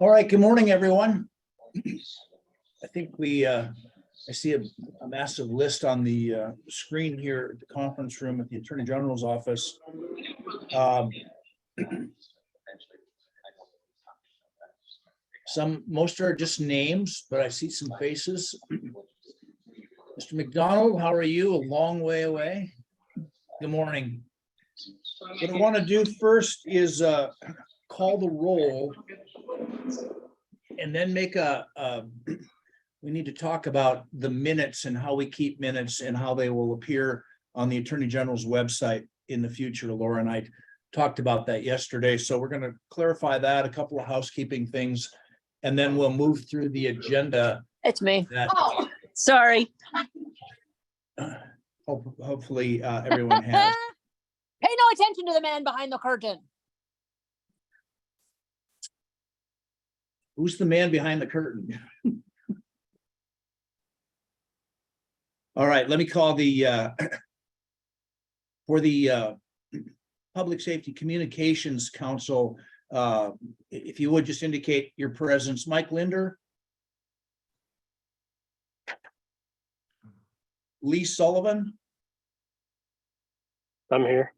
All right, good morning, everyone. I think I see a massive list on the screen here at the conference room at the Attorney General's office. Most are just names, but I see some faces. Mr. McDonald, how are you? A long way away. Good morning. What I want to do first is call the roll and then make we need to talk about the minutes and how we keep minutes and how they will appear on the Attorney General's website in the future. Laura and I talked about that yesterday. So we're going to clarify that, a couple of housekeeping things, and then we'll move through the agenda. It's me. Oh, sorry. Hopefully everyone has. Pay no attention to the man behind the curtain. Who's the man behind the curtain? All right, let me call the for the Public Safety Communications Council. If you would just indicate your presence. Mike Linder. Lee Sullivan. I'm here.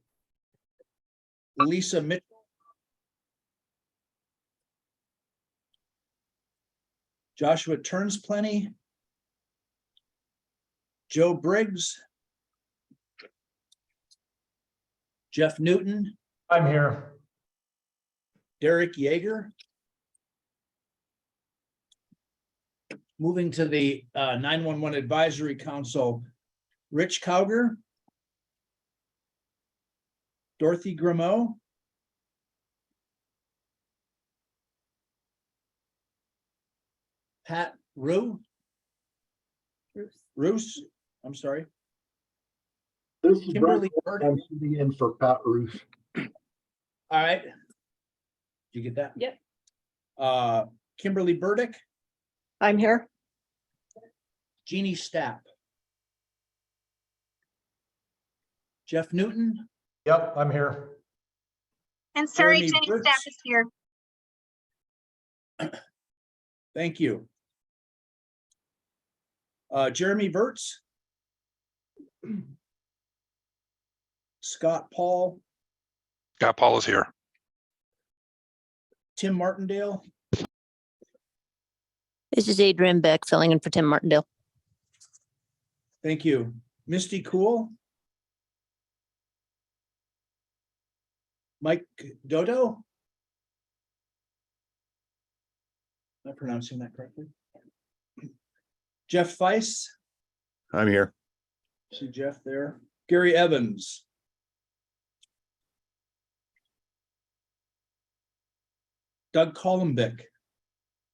Lisa Mitchell. Joshua Turnsplenty. Joe Briggs. Jeff Newton. I'm here. Derek Yeager. Moving to the 911 Advisory Council, Rich Cowger. Dorothy Grimeau. Pat Roos. I'm sorry. This is Kimberly Brett. Burdick. I'm sitting in for Pat Roos. All right. Did you get that? Yep. Kimberly Burdick. I'm here. Jeannie Stapp. Jeff Newton. Yep, I'm here. And sorry, Jeremy Jenny Brooks. Staff is here. Thank you. Jeremy Verts. Scott Paul. Scott Paul is here. Tim Martindale. This is Adrian Beck filling in for Tim Martindale. Thank you. Misty Cool. Mike Dodo. Am I pronouncing that correctly? Jeff Feiss. I'm here. See Jeff there. Gary Evans. Doug Columbick.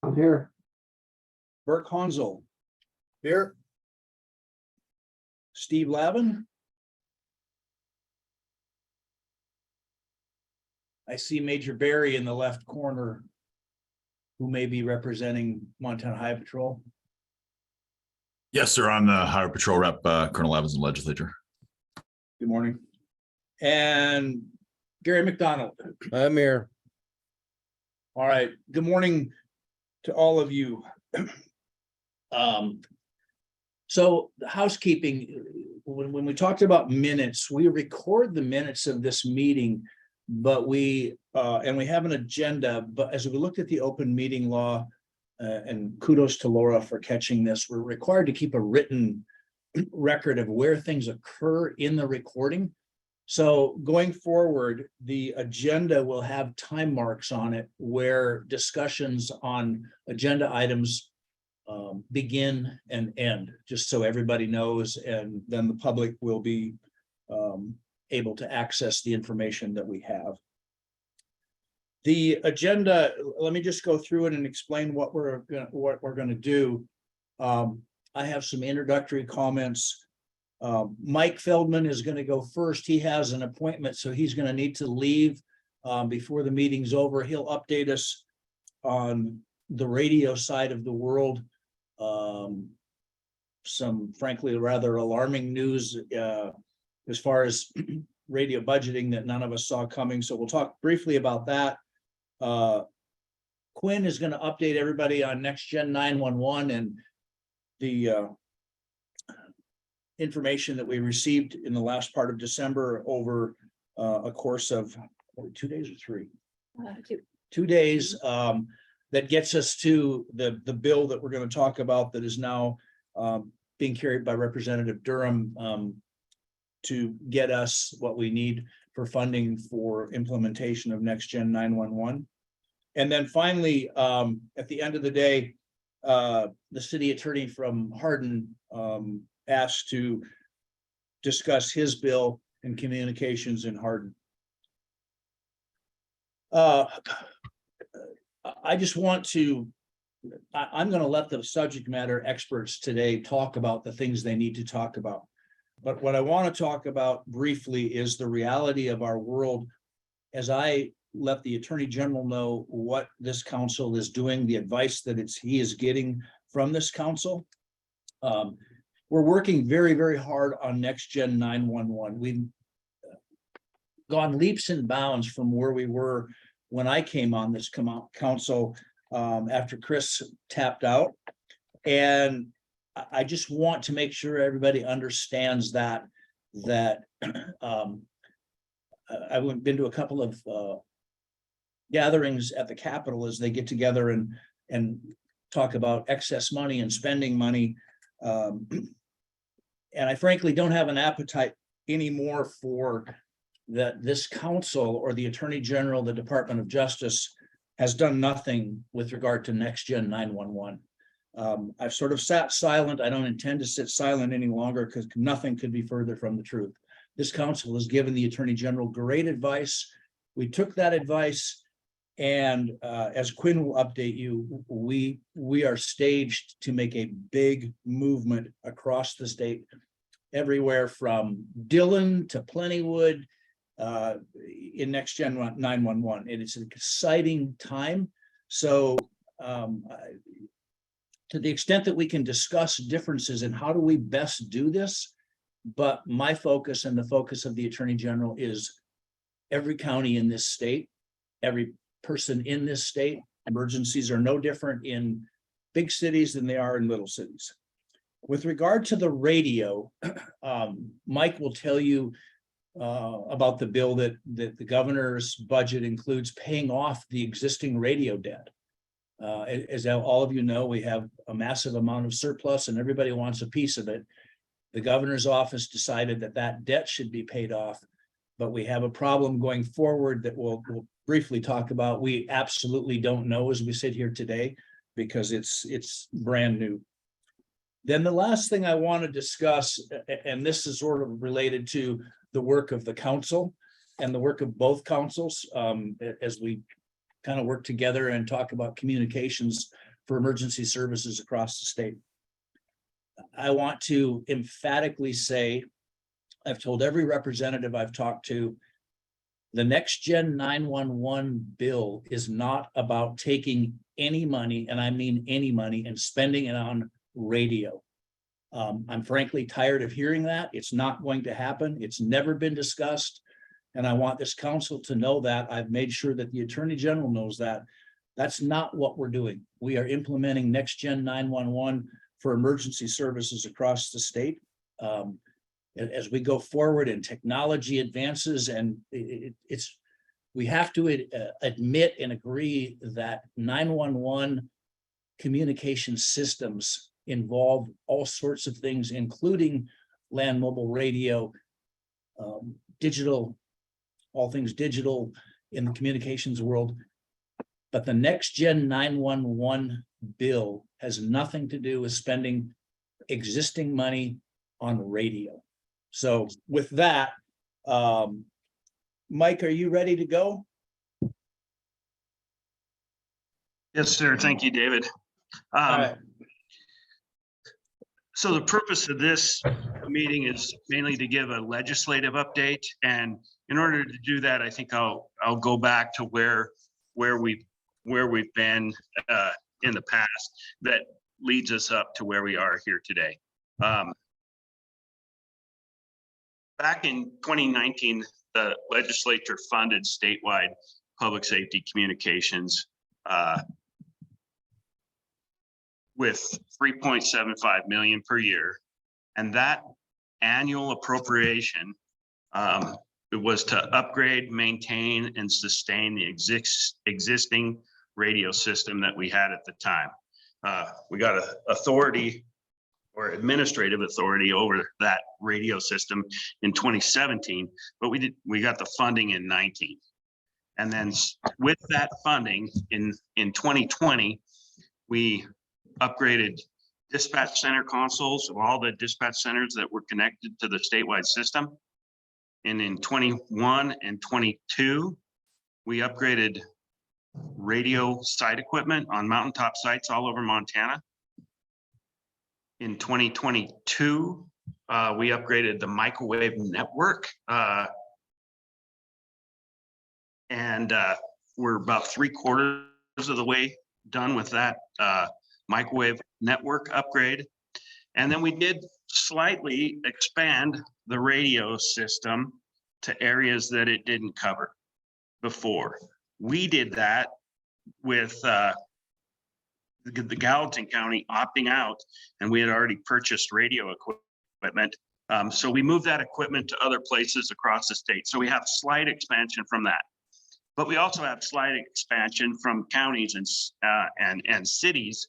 I'm here. Burke Hansel. Here. Steve Lavin. I see Major Barry in the left corner, who may be representing Montana Highway Patrol. Yes, sir. I'm the Highway Patrol Rep, Colonel Evans in the legislature. Good morning. And Gary McDonald. I'm here. All right. Good morning to all of you. So the housekeeping, when we talked about minutes, we record the minutes of this meeting, but we have an agenda. But as we looked at the open meeting law, and kudos to Laura for catching this, we're required to keep a written record of where things occur in the recording. So going forward, the agenda will have time marks on it where discussions on agenda items begin and end, just so everybody knows, and then the public will be able to access the information that we have. The agenda, let me just go through it and explain what we're going to do. I have some introductory comments. Mike Feldman is going to go first. He has an appointment, so he's going to need to leave before the meeting's over. He'll update us on the radio side of the world. Some frankly rather alarming news as far as radio budgeting that none of us saw coming. So we'll talk briefly about that. Quinn is going to update everybody on Next Gen 911 and the information that we received in the last part of December over a course of 2 days or 3? 2 days, that gets us to the bill that we're going to talk about that is now being carried by Representative Durham to get us what we need for funding for implementation of Next Gen 911. And then finally, at the end of the day, the city attorney from Hardin asked to discuss his bill and communications in Hardin. I just want to, I'm going to let the subject matter experts today talk about the things they need to talk about. But what I want to talk about briefly is the reality of our world. As I let the Attorney General know what this council is doing, the advice that he is getting from this council. We're working very, very hard on Next Gen 911. We've gone leaps and bounds from where we were when I came on this council after Chris tapped out. And I just want to make sure everybody understands that I've been to a couple of gatherings at the Capitol as they get together and talk about excess money and spending money. And I frankly don't have an appetite anymore for that this council or the Attorney General, the Department of Justice has done nothing with regard to Next Gen 911. I've sort of sat silent. I don't intend to sit silent any longer because nothing could be further from the truth. This council has given the Attorney General great advice. We took that advice, and as Quinn will update you, we are staged to make a big movement across the state, everywhere from Dillon to Plentywood in Next Gen 911. And it's an exciting time. So to the extent that we can discuss differences in how do we best do this, but my focus and the focus of the Attorney General is every county in this state, every person in this state. Emergencies are no different in big cities than they are in little cities. With regard to the radio, Mike will tell you about the bill that the governor's budget includes paying off the existing radio debt. As all of you know, we have a massive amount of surplus and everybody wants a piece of it. The governor's office decided that debt should be paid off, but we have a problem going forward that we'll briefly talk about. We absolutely don't know as we sit here today because it's brand new. Then the last thing I want to discuss, and this is sort of related to the work of the council and the work of both councils as we kind of work together and talk about communications for emergency services across the state. I want to emphatically say, I've told every representative I've talked to, the Next Gen 911 bill is not about taking any money, and I mean any money, and spending it on radio. I'm frankly tired of hearing that. It's not going to happen. It's never been discussed. And I want this council to know that. I've made sure that the Attorney General knows that. That's not what we're doing. We are implementing Next Gen 911 for emergency services across the state. As we go forward and technology advances, and we have to admit and agree that 911 communication systems involve all sorts of things, including land mobile radio, digital, all things digital in the communications world. But the Next Gen 911 bill has nothing to do with spending existing money on radio. So with that, Mike, are you ready to go? Yes, sir. Thank you, David. All right. So the purpose of this meeting is mainly to give a legislative update. And in order to do that, I think I'll go back to where we've been in the past that leads us up to where we are here today. Back in 2019, the legislature funded statewide public safety communications with 3.75 million per year. And that annual appropriation, it was to upgrade, maintain, and sustain the existing radio system that we had at the time. We got a authority or administrative authority over that radio system in 2017, but we got the funding in 19. And then with that funding in 2020, we upgraded dispatch center consoles of all the dispatch centers that were connected to the statewide system. And in 21 and 22, we upgraded radio site equipment on mountaintop sites all over Montana. In 2022, we upgraded the microwave network. And we're about 3/4 of the way done with that microwave network upgrade. And then we did slightly expand the radio system to areas that it didn't cover before. We did that with the Gallatin County opting out, and we had already purchased radio equipment. So we moved that equipment to other places across the state. So we have slight expansion from that. But we also have slight expansion from counties and cities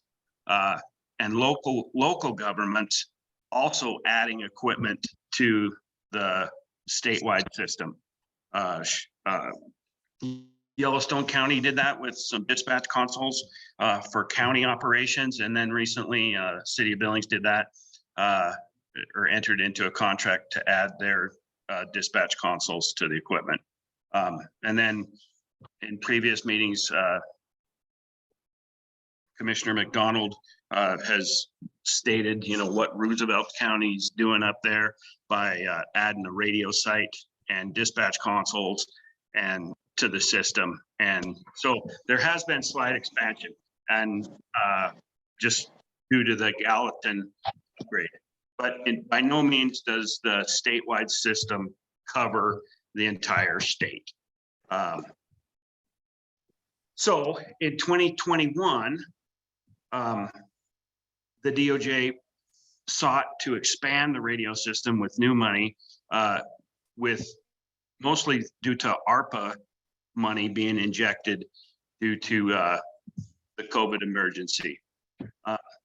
and local governments also adding equipment to the statewide system. Yellowstone County did that with some dispatch consoles for county operations, and then recently City of Billings did that or entered into a contract to add their dispatch consoles to the equipment. And then in previous meetings, Commissioner McDonald has stated, what Roosevelt County's doing up there by adding a radio site and dispatch consoles and to the system. And so there has been slight expansion, and just due to the Gallatin upgrade. But by no means does the statewide system cover the entire state. So in 2021, the DOJ sought to expand the radio system with new money, with mostly due to ARPA money being injected due to the COVID emergency.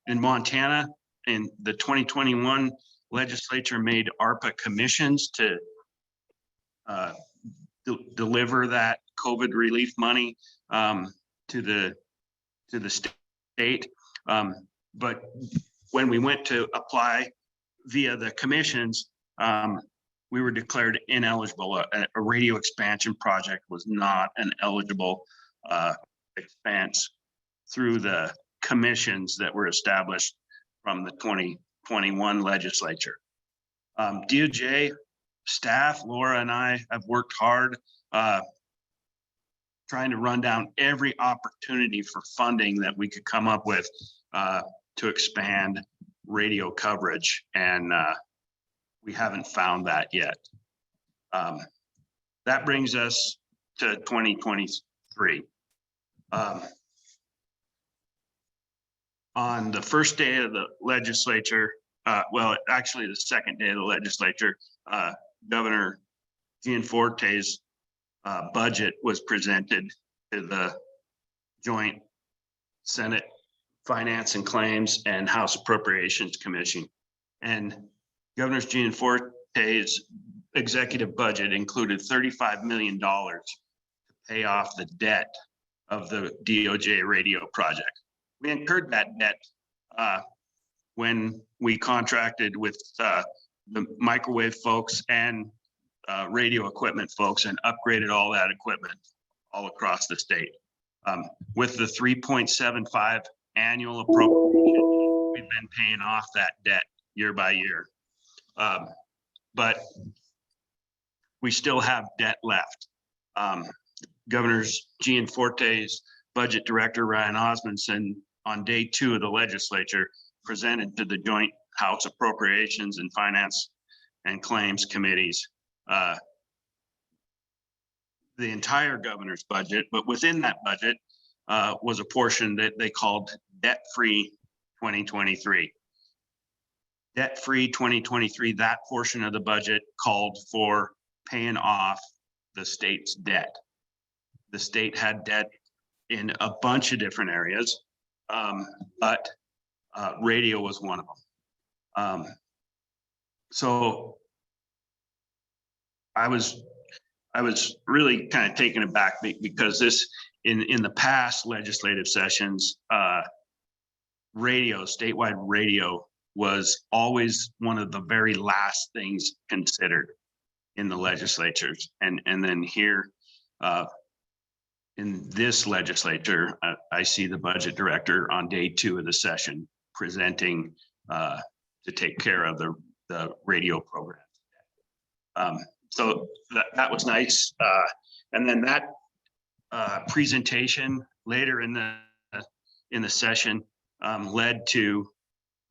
In Montana, in the 2021 legislature made ARPA commissions to deliver that COVID relief money to the state. But when we went to apply via the commissions, we were declared ineligible. A radio expansion project was not an eligible expanse through the commissions that were established from the 2021 legislature. DOJ staff, Laura and I have worked hard trying to run down every opportunity for funding that we could come up with to expand radio coverage, and we haven't found that yet. That brings us to 2023. On the first day of the legislature, well, actually the second day of the legislature, Governor Gianforte's budget was presented to the Joint Senate Finance and Claims and House Appropriations Commission. And Governor Gianforte's executive budget included $35 million to pay off the debt of the DOJ radio project. We incurred that debt when we contracted with the microwave folks and radio equipment folks and upgraded all that equipment all across the state. With the 3.75 annual appropriation, we've been paying off that debt year by year. But we still have debt left. Governor Gianforte's budget director, Ryan Osmondson, on day 2 of the legislature, presented to the Joint House Appropriations and Finance and Claims Committees the entire governor's budget, but within that budget was a portion that they called debt-free 2023. Debt-free 2023, that portion of the budget called for paying off the state's debt. The state had debt in a bunch of different areas, but radio was one of them. So I was really kind of taken aback because this, in the past legislative sessions, radio, statewide radio was always one of the very last things considered in the legislatures. And then here in this legislature, I see the budget director on day 2 of the session presenting to take care of the radio program. So that was nice. And then that presentation later in the session led to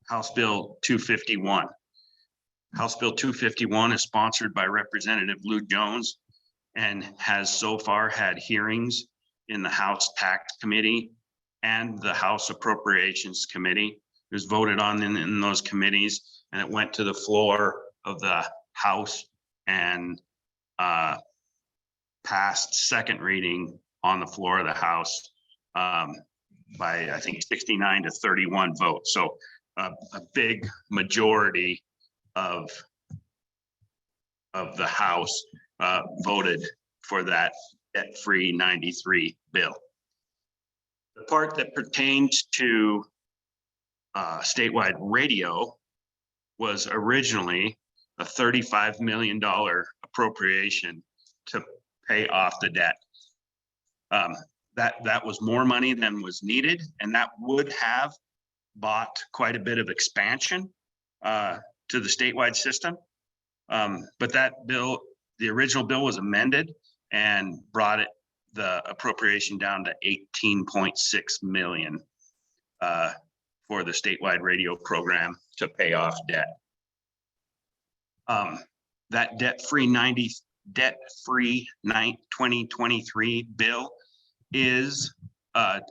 House Bill 251. House Bill 251 is sponsored by Representative Lou Jones and has so far had hearings in the House Tax Committee and the House Appropriations Committee. It was voted on in those committees, and it went to the floor of the House and passed second reading on the floor of the House by, I think, 69 to 31 votes. So a big majority of the House voted for that debt-free 93 bill. The part that pertains to statewide radio was originally a $35 million appropriation to pay off the debt. That was more money than was needed, and that would have bought quite a bit of expansion to the statewide system. But that bill, the original bill, was amended and brought the appropriation down to 18.6 million for the statewide radio program to pay off debt. That debt-free 2023 bill is a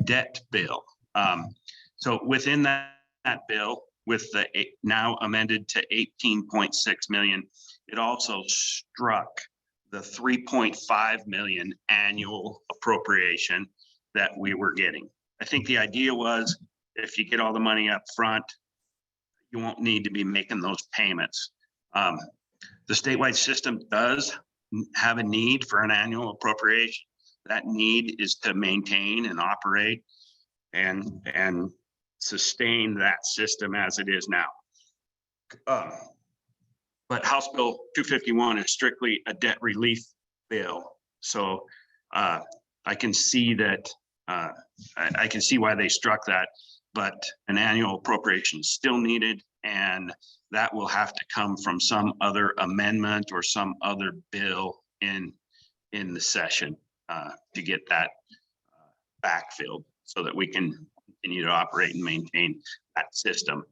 debt bill. So within that bill, with the now amended to 18.6 million, it also struck the 3.5 million annual appropriation that we were getting. I think the idea was, if you get all the money up front, you won't need to be making those payments. The statewide system does have a need for an annual appropriation. That need is to maintain and operate and sustain that system as it is now. But House Bill 251 is strictly a debt relief bill. So I can see that, I can see why they struck that, but an annual appropriation is still needed, and that will have to come from some other amendment or some other bill in the session to get that backfilled so that we can continue to operate and maintain that system.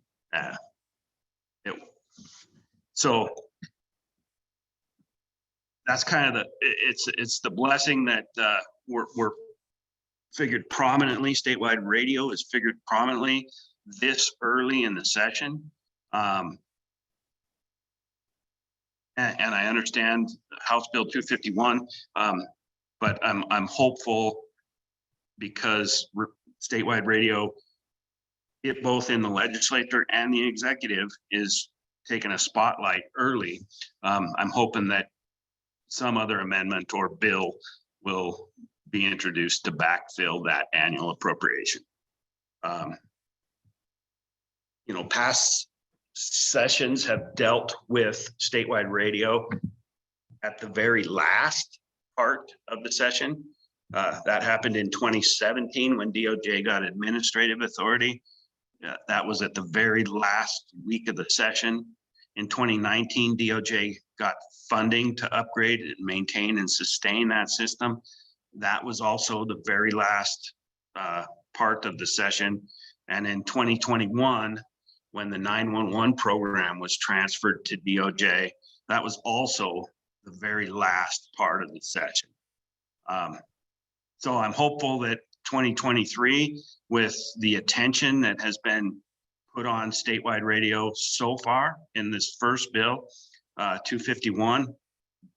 So that's kind of it's the blessing that we're figured prominently. Statewide radio is figured prominently this early in the session. And I understand House Bill 251, but I'm hopeful because statewide radio, it both in the legislature and the executive, is taking a spotlight early. I'm hoping that some other amendment or bill will be introduced to backfill that annual appropriation. Past sessions have dealt with statewide radio at the very last part of the session. That happened in 2017 when DOJ got administrative authority. That was at the very last week of the session. In 2019, DOJ got funding to upgrade and maintain and sustain that system. That was also the very last part of the session. And in 2021, when the 911 program was transferred to DOJ, that was also the very last part of the session. So I'm hopeful that 2023, with the attention that has been put on statewide radio so far in this first bill, 251,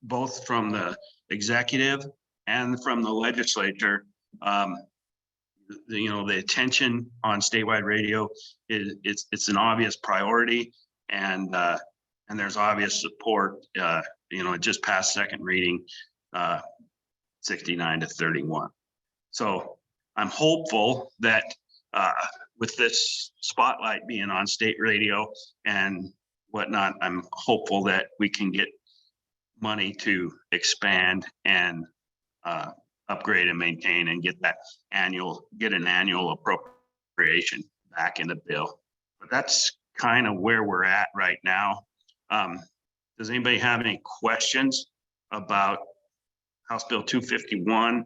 both from the executive and from the legislature. The attention on statewide radio it's an obvious priority, and there's obvious support. It just passed second reading, 69-31. So I'm hopeful that with this spotlight being on state radio and whatnot, I'm hopeful that we can get money to expand and upgrade and maintain and get an annual appropriation back in the bill. But that's kind of where we're at right now. Does anybody have any questions about House Bill 251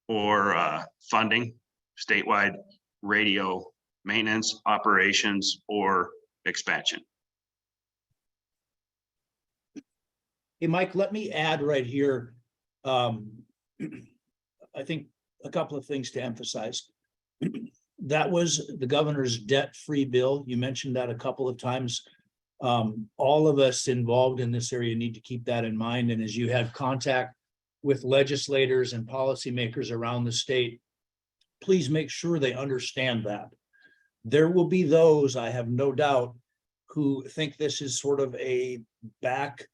or funding statewide radio maintenance, operations, or expansion? Hey, Mike, let me add right here. I think a couple of things to emphasize. That was the governor's debt-free bill. You mentioned that a couple of times. All of us involved in this area need to keep that in mind. And as you have contact with legislators and policymakers around the state, please make sure they understand that. There will be those, I have no doubt, who think this is sort of a back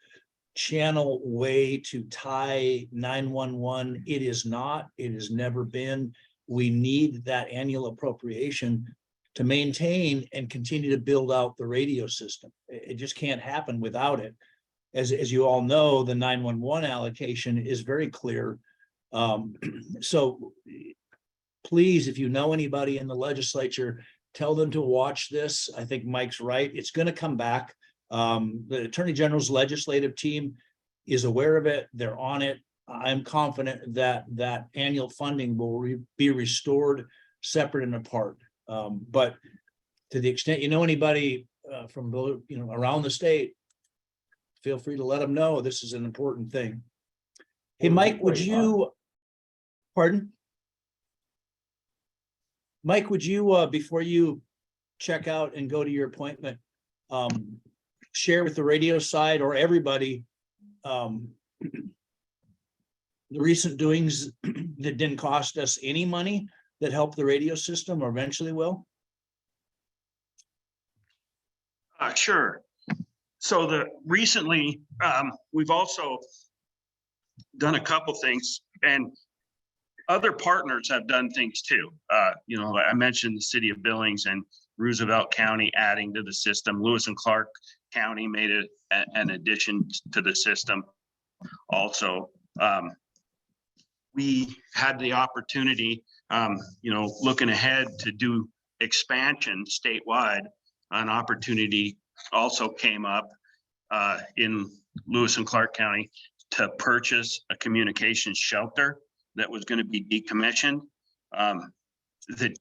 channel way to tie 911. It is not. It has never been. We need that annual appropriation to maintain and continue to build out the radio system. It just can't happen without it. As you all know, the 911 allocation is very clear. So please, if you know anybody in the legislature, tell them to watch this. I think Mike's right. It's going to come back. The Attorney General's legislative team is aware of it. They're on it. I'm confident that that annual funding will be restored separate and apart. But to the extent you know anybody from around the state, feel free to let them know this is an important thing. Hey, Mike, would you, pardon? Mike, would you, before you check out and go to your appointment, share with the radio side or everybody the recent doings that didn't cost us any money that helped the radio system or eventually will? Sure. So recently, we've also done a couple things, and other partners have done things too. I mentioned the city of Billings and Roosevelt County adding to the system. Lewis and Clark County made an addition to the system. Also, we had the opportunity, looking ahead to do expansion statewide. An opportunity also came up in Lewis and Clark County to purchase a communications shelter that was going to be decommissioned. The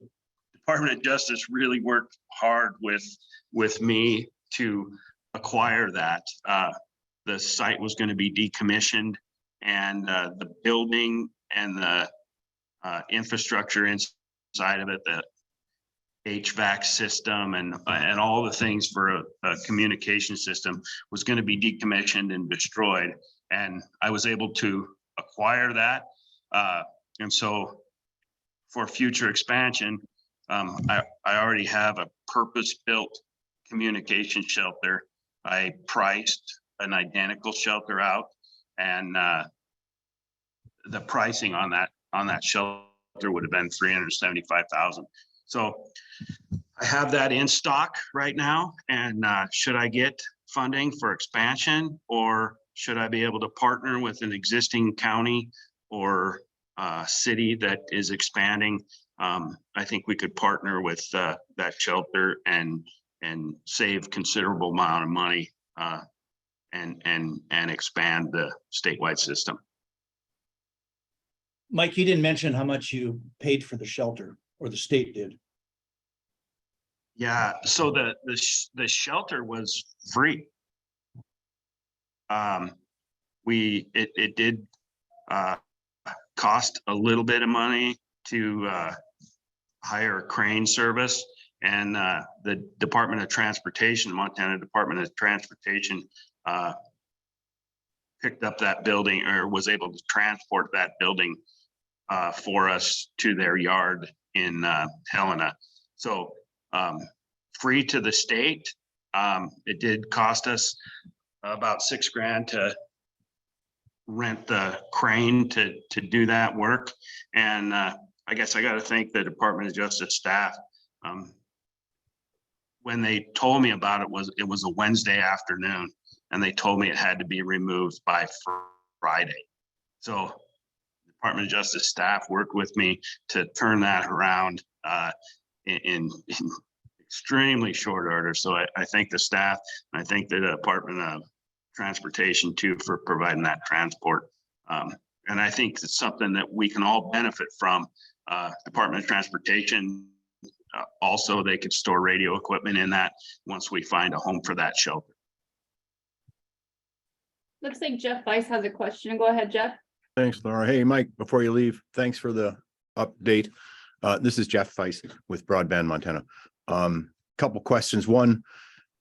Department of Justice really worked hard with me to acquire that. The site was going to be decommissioned, and the building and the infrastructure inside of it, the HVAC system and all the things for a communication system was going to be decommissioned and destroyed. And I was able to acquire that. And so for future expansion, I already have a purpose-built communication shelter. I priced an identical shelter out, and the pricing on that shelter would have been $375,000. So I have that in stock right now. And should I get funding for expansion, or should I be able to partner with an existing county or city that is expanding? I think we could partner with that shelter and save considerable amount of money and expand the statewide system. Mike, you didn't mention how much you paid for the shelter, or the state did. Yeah, so the shelter was free. It did cost a little bit of money to hire a crane service, And the Department of Transportation, Montana Department of Transportation, picked up that building or was able to transport that building for us to their yard in Helena. So free to the state. It did cost us about $6,000 to rent the crane to do that work. And I guess I got to thank the Department of Justice staff. When they told me about it was a Wednesday afternoon, and they told me it had to be removed by Friday. So Department of Justice staff worked with me to turn that around in extremely short order. So I thank the staff, and I thank the Department of Transportation too for providing that transport. And I think it's something that we can all benefit from. Department of Transportation, also they could store radio equipment in that once we find a home for that shelter. Looks like Jeff Weiss has a question. Go ahead, Jeff. Thanks, Laura. Hey, Mike, before you leave, thanks for the update. This is Jeff Weiss with Broadband Montana. Couple questions. One,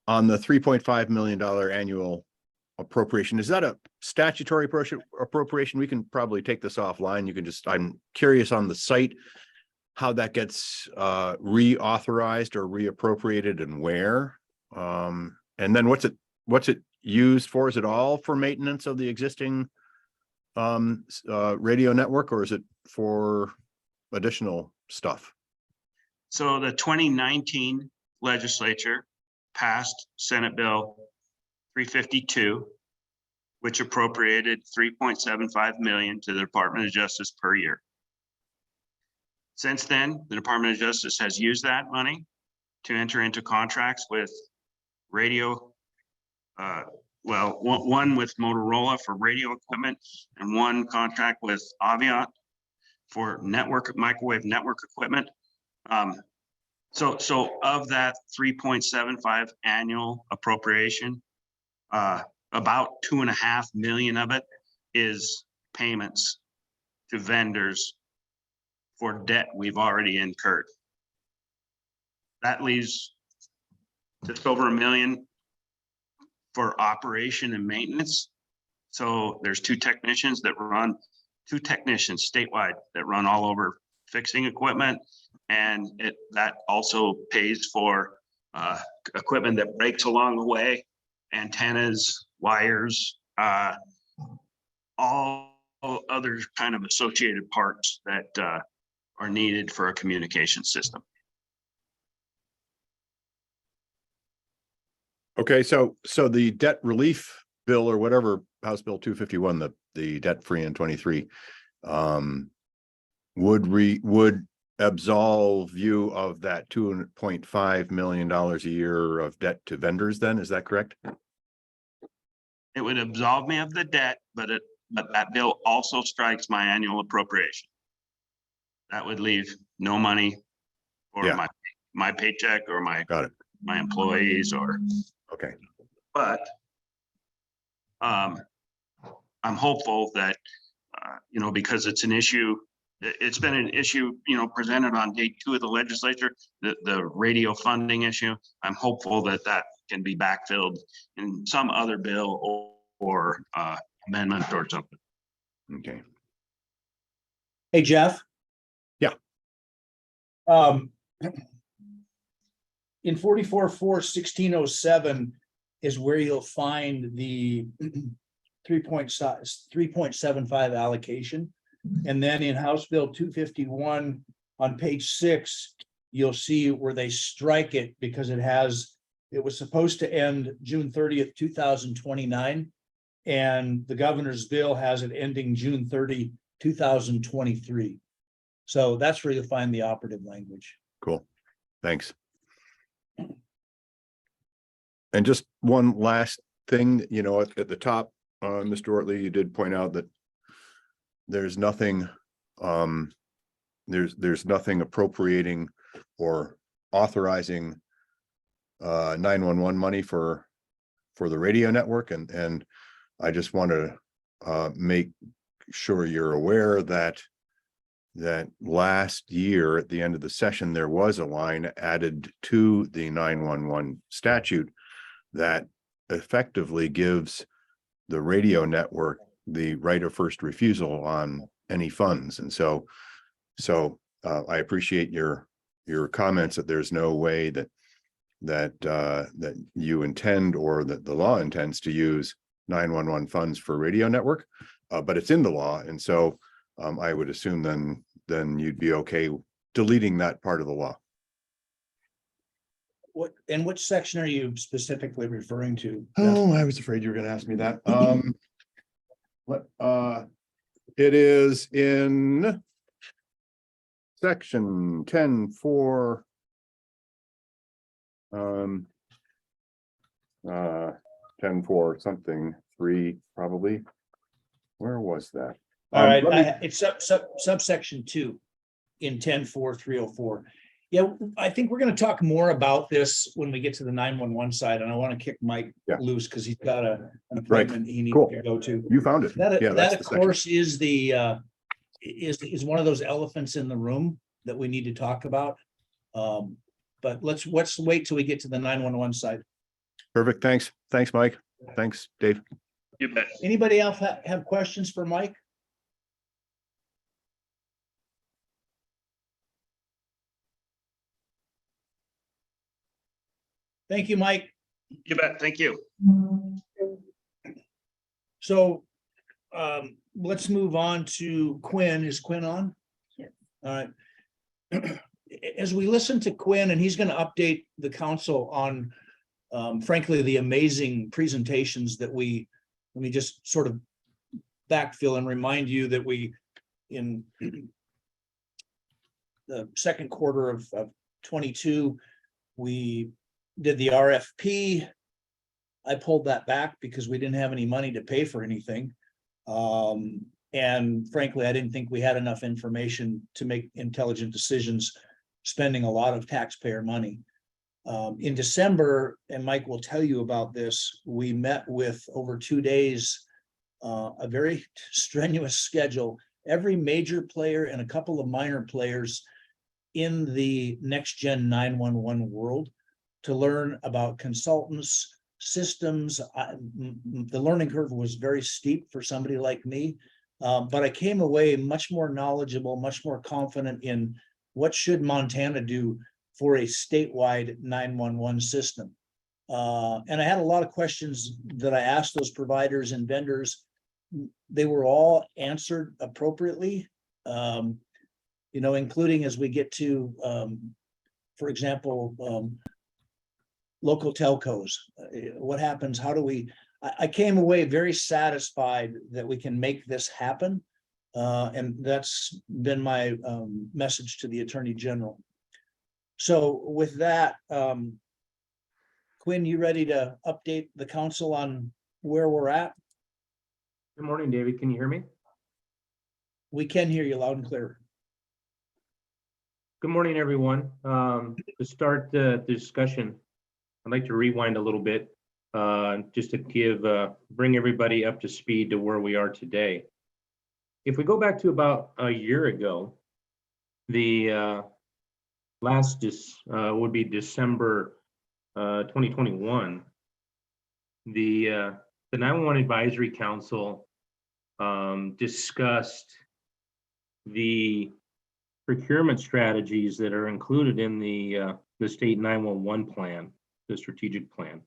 on the $3.5 million annual appropriation, is that a statutory appropriation? We can probably take this offline. You can just, I'm curious on the site, how that gets reauthorized or reappropriated and where. And then what's it used for? Is it all for maintenance of the existing radio network, or is it for additional stuff? So the 2019 legislature passed Senate Bill 352, which appropriated $3.75 million to the Department of Justice per year. Since then, the Department of Justice has used that money to enter into contracts with radio, one with Motorola for radio equipment, and one contract with Aviat for microwave network equipment. So of that 3.75 annual appropriation, about 2.5 million of it is payments to vendors for debt we've already incurred. That leaves just over $1 million for operation and maintenance. So there's two technicians statewide that run all over fixing equipment. And that also pays for equipment that breaks along the way, antennas, wires, all other kind of associated parts that are needed for a communication system. Okay, so the debt relief bill or whatever, House Bill 251, the debt free in 23, would absolve you of that $2.5 million a year of debt to vendors then, is that correct? It would absolve me of the debt, but that bill also strikes my annual appropriation. That would leave no money for my paycheck or my employees or. Okay. But I'm hopeful that, because it's an issue, it's been an issue, presented on day 2 of the legislature, the radio funding issue. I'm hopeful that can be backfilled in some other bill or amendment or something. Okay. Hey, Jeff. Yeah. In 44-4-1607 is where you'll find the 3.75 allocation. And then in House Bill 251 on page 6, you'll see where they strike it because it was supposed to end June 30th, 2029. And the governor's bill has it ending June 30, 2023. So that's where you'll find the operative language. Cool. Thanks. And just one last thing, at the top, Mr. Ortley, you did point out that there's nothing, there's nothing appropriating or authorizing 911 money for the radio network, and I just want to make sure you're aware that that last year at the end of the session, there was a line added to the 911 statute that effectively gives the radio network the right of first refusal on any funds. And so I appreciate your comments that there's no way that you intend or that the law intends to use 911 funds for radio network, but it's in the law. And so I would assume then you'd be okay deleting that part of the law. Which section are you specifically referring to? Oh, I was afraid you were going to ask me that. It is in section 10-4. 10-4 something 3 probably. Where was that? All right, let me- it's subsection 2 in 10-4-304. Yeah, I think we're gonna talk more about this when we get to the 911 side, and I want to kick Mike Yeah. loose because he's got an appointment he needs Cool. to go to. You found it. That, Yeah, that that's of the section. course is the, is one of those elephants in the room that we need to talk about. But let's wait till we get to the 911 side. Perfect. Thanks. Thanks, Mike. Thanks, Dave. You bet. Anybody else have questions for Mike? Thank you, Mike. You bet. Thank you. So let's move on to Quinn. Is Quinn on? Yes. All right. As we listen to Quinn, and he's going to update the council on frankly, the amazing presentations that let me just sort of backfill and remind you that we, in the second quarter of 22, we did the RFP. I pulled that back because we didn't have any money to pay for anything. And frankly, I didn't think we had enough information to make intelligent decisions, spending a lot of taxpayer money. In December, and Mike will tell you about this, we met with over 2 days, a very strenuous schedule, every major player and a couple of minor players in the next gen 911 world to learn about consultants, systems. The learning curve was very steep for somebody like me, but I came away much more knowledgeable, much more confident in what should Montana do for a statewide 911 system. And I had a lot of questions that I asked those providers and vendors. They were all answered appropriately, including as we get to, for example, local telcos. What happens? How do we? I came away very satisfied that we can make this happen. And that's been my message to the Attorney General. So with that, Quinn, you ready to update the council on where we're at? Good morning, David. Can you hear me? We can hear you loud and clear. Good morning, everyone. To start the discussion, I'd like to rewind a little bit, just to bring everybody up to speed to where we are today. If we go back to about a year ago, the would be December 2021. The 911 Advisory Council discussed the procurement strategies that are included in the state 911 plan, the strategic plan.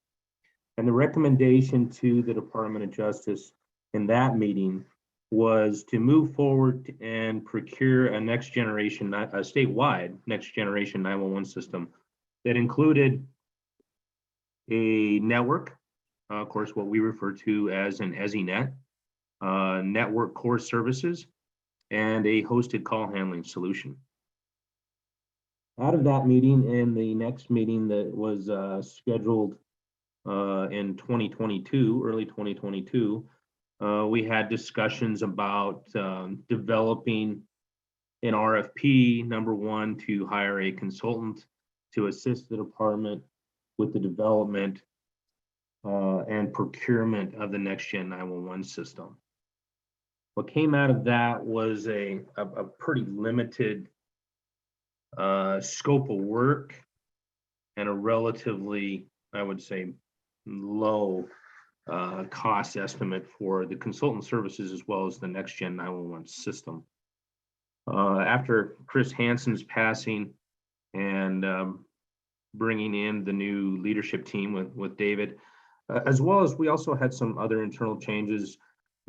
And the recommendation to the Department of Justice in that meeting was to move forward and procure a statewide next generation 911 system that included a network, of course, what we refer to as an EZNet, network core services, and a hosted call handling solution. Out of that meeting and the next meeting that was scheduled in 2022, early 2022, we had discussions about developing an RFP, number one, to hire a consultant to assist the department with the development and procurement of the next gen 911 system. What came out of that was a pretty limited scope of work and a relatively, I would say, low cost estimate for the consultant services as well as the next gen 911 system. After Chris Hansen's passing and bringing in the new leadership team with David, as well as we also had some other internal changes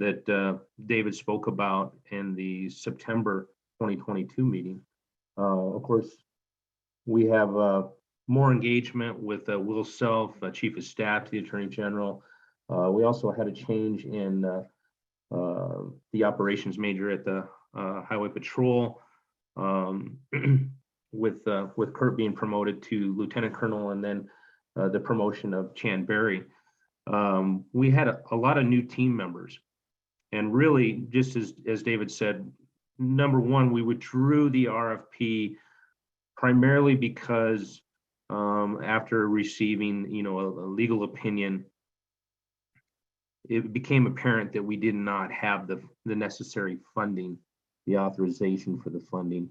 that David spoke about in the September 2022 meeting. Of course, we have more engagement with Will Self, Chief of Staff to the Attorney General. We also had a change in the operations major at the Highway Patrol, with Kurt being promoted to Lieutenant Colonel, and then the promotion of Chan Berry. We had a lot of new team members, and really, just as David said, number one, we withdrew the RFP primarily because after receiving, a legal opinion, it became apparent that we did not have the necessary funding, the authorization for the funding,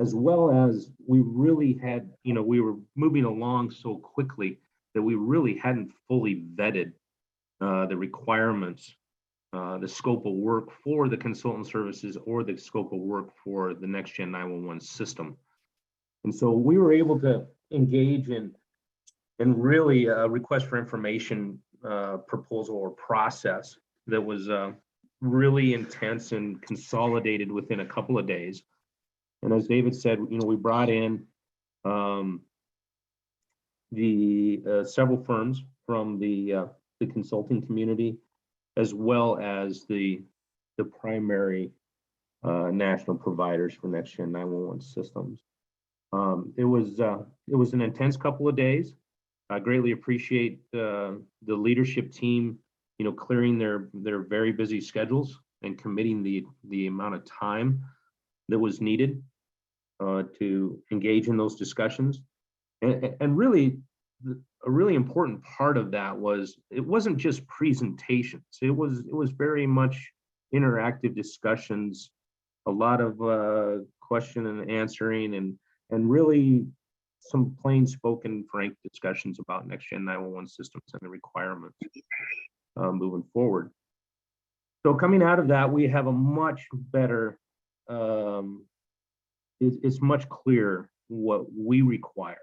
as well as we really had, we were moving along so quickly that we really hadn't fully vetted the requirements, the scope of work for the consultant services or the scope of work for the next gen 911 system. And so we were able to engage in really a request for information proposal or process that was really intense and consolidated within a couple of days. And as David said, we brought in the several firms from the consulting community, as well as the primary national providers for next gen 911 systems. It was an intense couple of days. I greatly appreciate the leadership team, clearing their very busy schedules and committing the amount of time that was needed to engage in those discussions. And really, a really important part of that was it wasn't just presentations. It was very much interactive discussions, a lot of question and answering, and really some plain spoken, frank discussions about next gen 911 systems and the requirements moving forward. So coming out of that, we have a much better, it's much clearer what we require,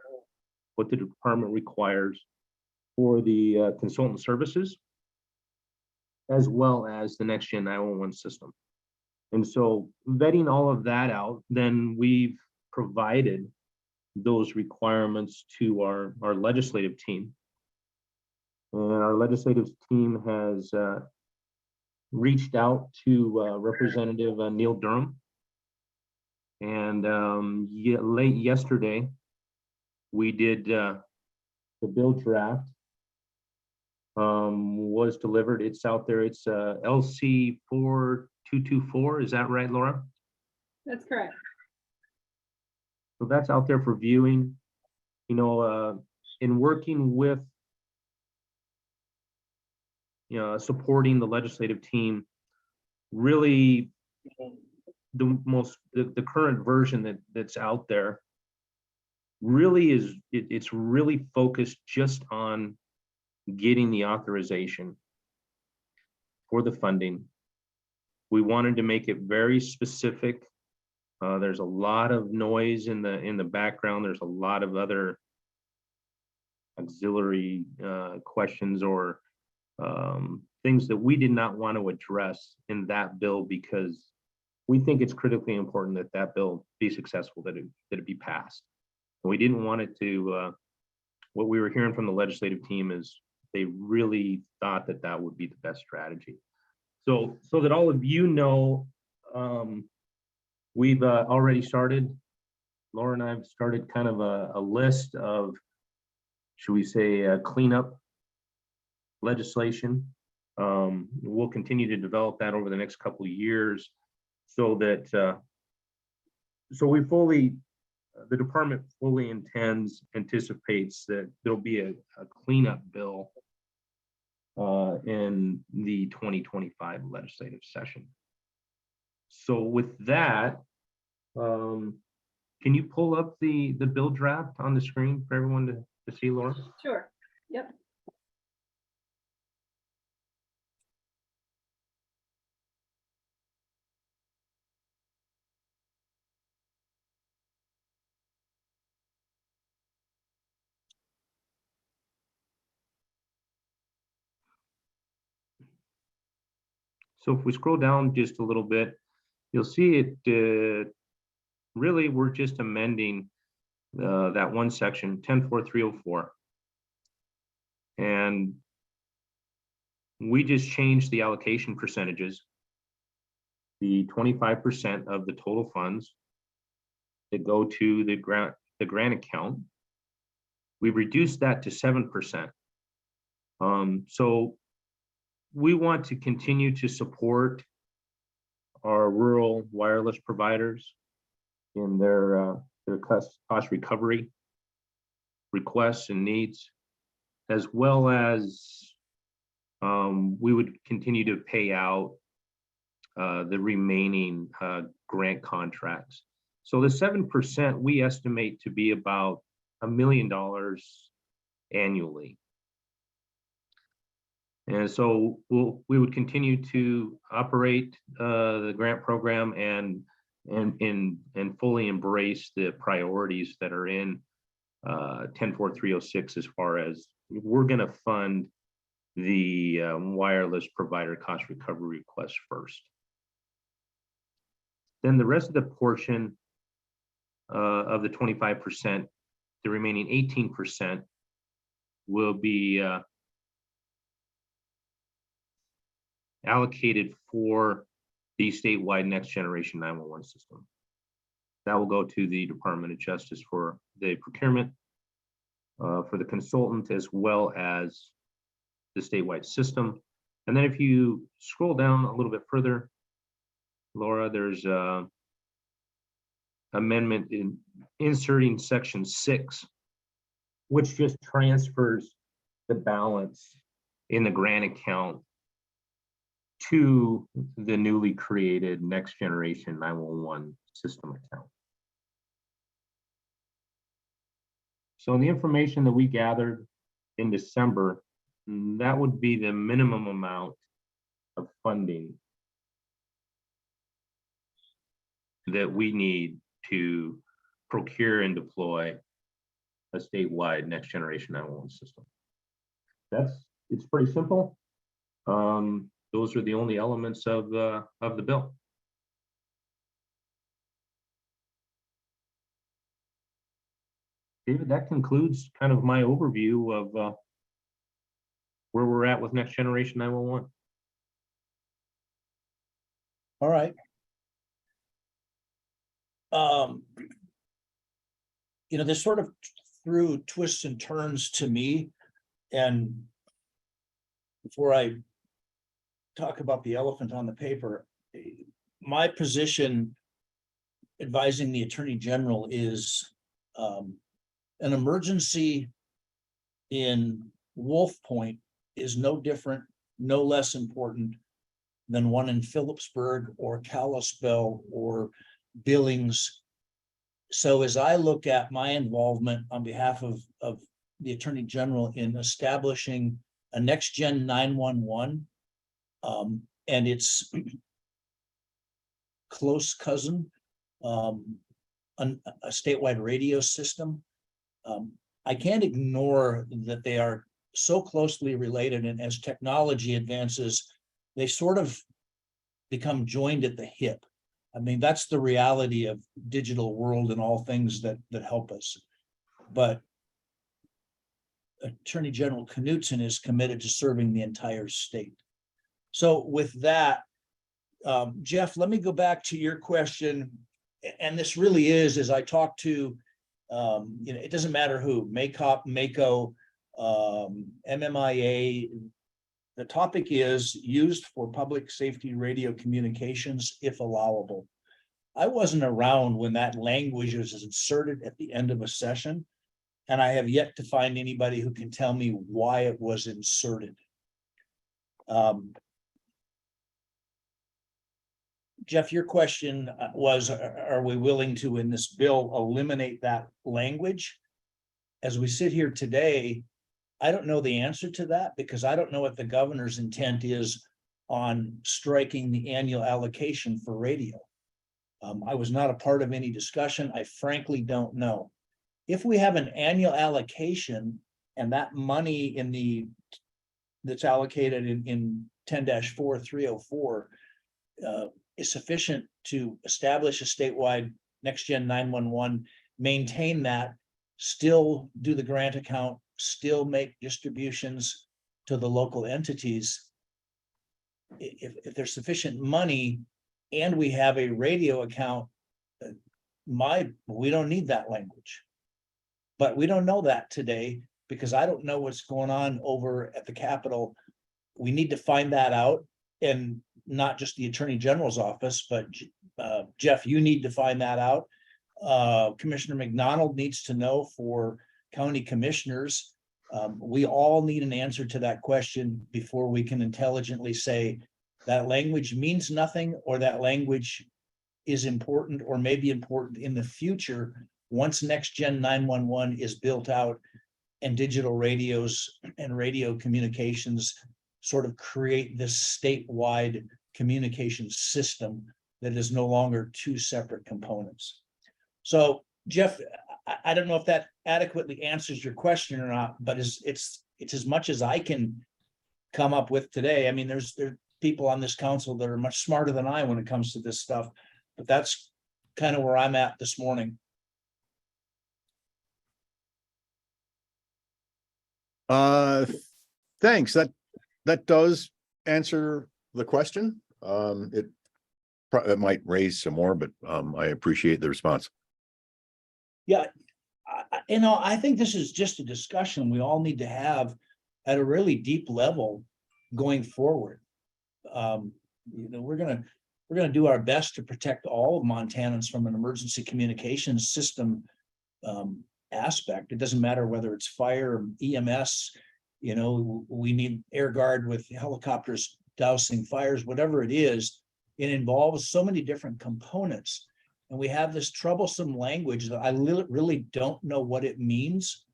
what the department requires for the consultant services, as well as the next gen 911 system. And so vetting all of that out, then we've provided those requirements to our legislative team. And our legislative team has reached out to Representative Neil Durham. And late yesterday, we did the bill draft was delivered. It's out there. It's LC 4224. Is that right, Laura? That's correct. So that's out there for viewing. In working with, supporting the legislative team, really the current version that's out there really is, it's really focused just on getting the authorization for the funding. We wanted to make it very specific. There's a lot of noise in the background. There's a lot of other auxiliary questions or things that we did not want to address in that bill, because we think it's critically important that that bill be successful, that it be passed. And we didn't want it to, what we were hearing from the legislative team is they really thought that that would be the best strategy. So that all of you know, we've already started, Laura and I have started kind of a list of, should we say, cleanup legislation. We'll continue to develop that over the next couple of years so that, so we fully, the department fully anticipates that there'll be a cleanup bill in the 2025 legislative session. So with that, can you pull up the bill draft on the screen for everyone to see, Laura? Sure. Yep. So if we scroll down just a little bit, you'll see it, really, we're just amending that one section, 10.4.304. And we just changed the allocation percentages. The 25% of the total funds that go to the grant account. We reduced that to 7%. So we want to continue to support our rural wireless providers in their cost recovery requests and needs, as well as we would continue to pay out the remaining grant contracts. So the 7% we estimate to be about $1 million annually. And so we would continue to operate the grant program and fully embrace the priorities that are in 10.4.306 as far as we're going to fund the wireless provider cost recovery request first. Then the rest of the portion of the 25%, the remaining 18% will be allocated for the statewide next generation 911 system. That will go to the Department of Justice for the procurement, for the consultant, as well as the statewide system. And then if you scroll down a little bit further, Laura, there's a amendment in inserting section 6, which just transfers the balance in the grant account to the newly created next generation 911 system account. So the information that we gathered in December, that would be the minimum amount of funding that we need to procure and deploy a statewide next generation 911 system. It's pretty simple. Those are the only elements of the bill. David, that concludes kind of my overview of where we're at with next generation 911. All right. This sort of threw twists and turns to me. And before I talk about the elephant on the paper, my position advising the Attorney General is an emergency in Wolf Point is no different, no less important than one in Phillipsburg or Kalispell or Billings. So as I look at my involvement on behalf of the Attorney General in establishing a next gen 911 and its close cousin, a statewide radio system, I can't ignore that they are so closely related, and as technology advances, they sort of become joined at the hip. I mean, that's the reality of digital world and all things that help us. But Attorney General Knudsen is committed to serving the entire state. So with that, Jeff, let me go back to your question. And this really is, as I talk to, it doesn't matter who, MACOP, MACO, MMIA, the topic is used for public safety radio communications if allowable. I wasn't around when that language was inserted at the end of a session, and I have yet to find anybody who can tell me why it was inserted. Jeff, your question was, are we willing to, in this bill, eliminate that language? As we sit here today, I don't know the answer to that because I don't know what the governor's intent is on striking the annual allocation for radio. I was not a part of any discussion. I frankly don't know. If we have an annual allocation and that money that's allocated in 10-4304 is sufficient to establish a statewide next gen 911, maintain that, still do the grant account, still make distributions to the local entities. If there's sufficient money and we have a radio account, we don't need that language. But we don't know that today because I don't know what's going on over at the Capitol. We need to find that out, and not just the Attorney General's office, but Jeff, you need to find that out. Commissioner McDonald needs to know for county commissioners. We all need an answer to that question before we can intelligently say that language means nothing, or that language is important or may be important in the future once next gen 911 is built out and digital radios and radio communications sort of create this statewide communication system that is no longer two separate components. So Jeff, I don't know if that adequately answers your question or not, but it's as much as I can come up with today. I mean, there's people on this council that are much smarter than I when it comes to this stuff, but that's kind of where I'm at this morning. Thanks. That does answer the question. It might raise some more, but I appreciate the response. Yeah, I think this is just a discussion we all need to have at a really deep level going forward. We're gonna do our best to protect all of Montanans from an emergency communications system aspect. It doesn't matter whether it's fire, EMS, we need air guard with helicopters dousing fires, whatever it is. It involves so many different components. And we have this troublesome language that I really don't know what it means.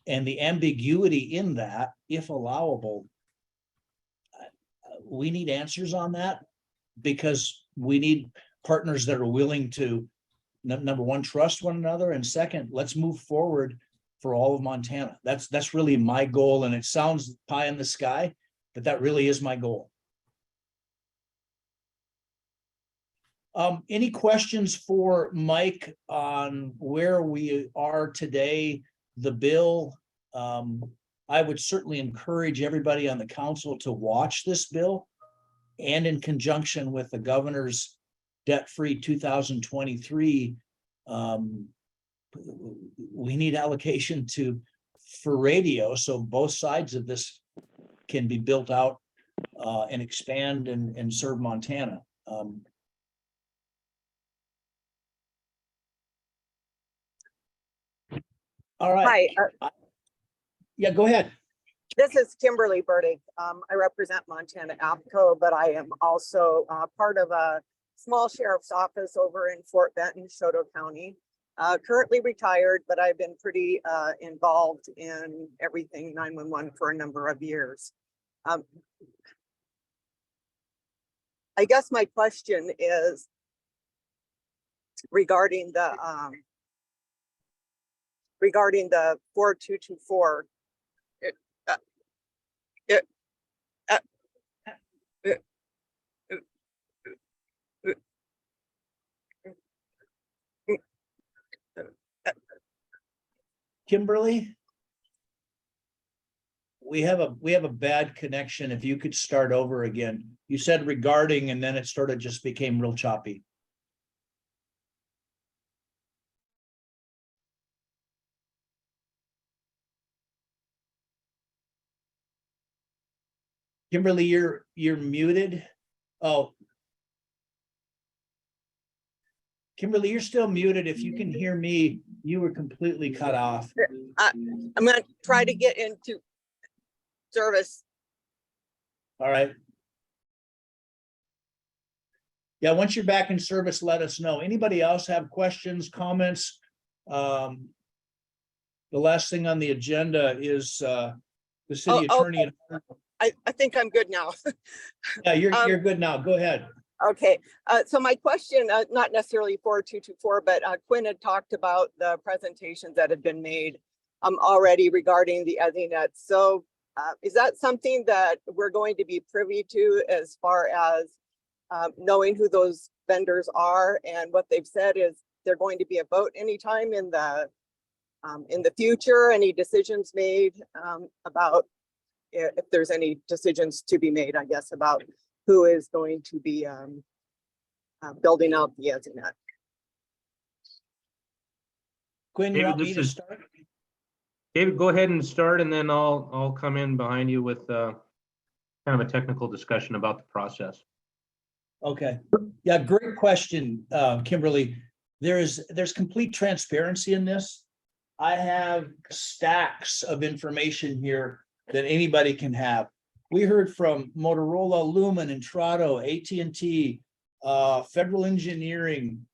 And the ambiguity in that, if allowable, we need answers on that because we need partners that are willing to, number one, trust one another. And second, let's move forward for all of Montana. That's really my goal. And it sounds pie in the sky, but that really is my goal. Any questions for Mike on where we are today, the bill? I would certainly encourage everybody on the council to watch this bill, and in conjunction with the governor's debt-free 2023, we need allocation for radio, so both sides of this can be built out and expand and serve Montana. All right. Hi, Yeah, go ahead. this is Kimberly Burdick. I represent Montana APCO, but I am also part of a small sheriff's office over in Fort Benton, Choteau County. Currently retired, but I've been pretty involved in everything 911 for a number of years. I guess my question is regarding the 4224. Kimberly, we have a bad connection. If you could start over again. You said regarding, and then it sort of just became real choppy. Kimberly, you're muted. Oh. Kimberly, you're still muted. If you can hear me, you were completely cut off. I'm going to try to get into service. All right. Yeah, once you're back in service, let us know. Anybody else have questions, comments? The last thing on the agenda is the city Oh, attorney. I think I'm good now. Yeah, you're good now. Go ahead. Okay, so my question, not necessarily for 224, but Quinn had talked about the presentations that had been made already regarding the EZNet. So is that something that we're going to be privy to as far as knowing who those vendors are? And what they've said is they're going to be a vote anytime in the future, any decisions made about if there's any decisions to be made, I guess, about who is going to be building out the EZNet. Quinn, you David, want me this to is- start? David, go ahead and start, and then I'll come in behind you with kind of a technical discussion about the process. Okay, yeah, great question, Kimberly. There's complete transparency in this. I have stacks of information here that anybody can have. We heard from Motorola, Lumen, Intrado, AT&T, Federal Engineering.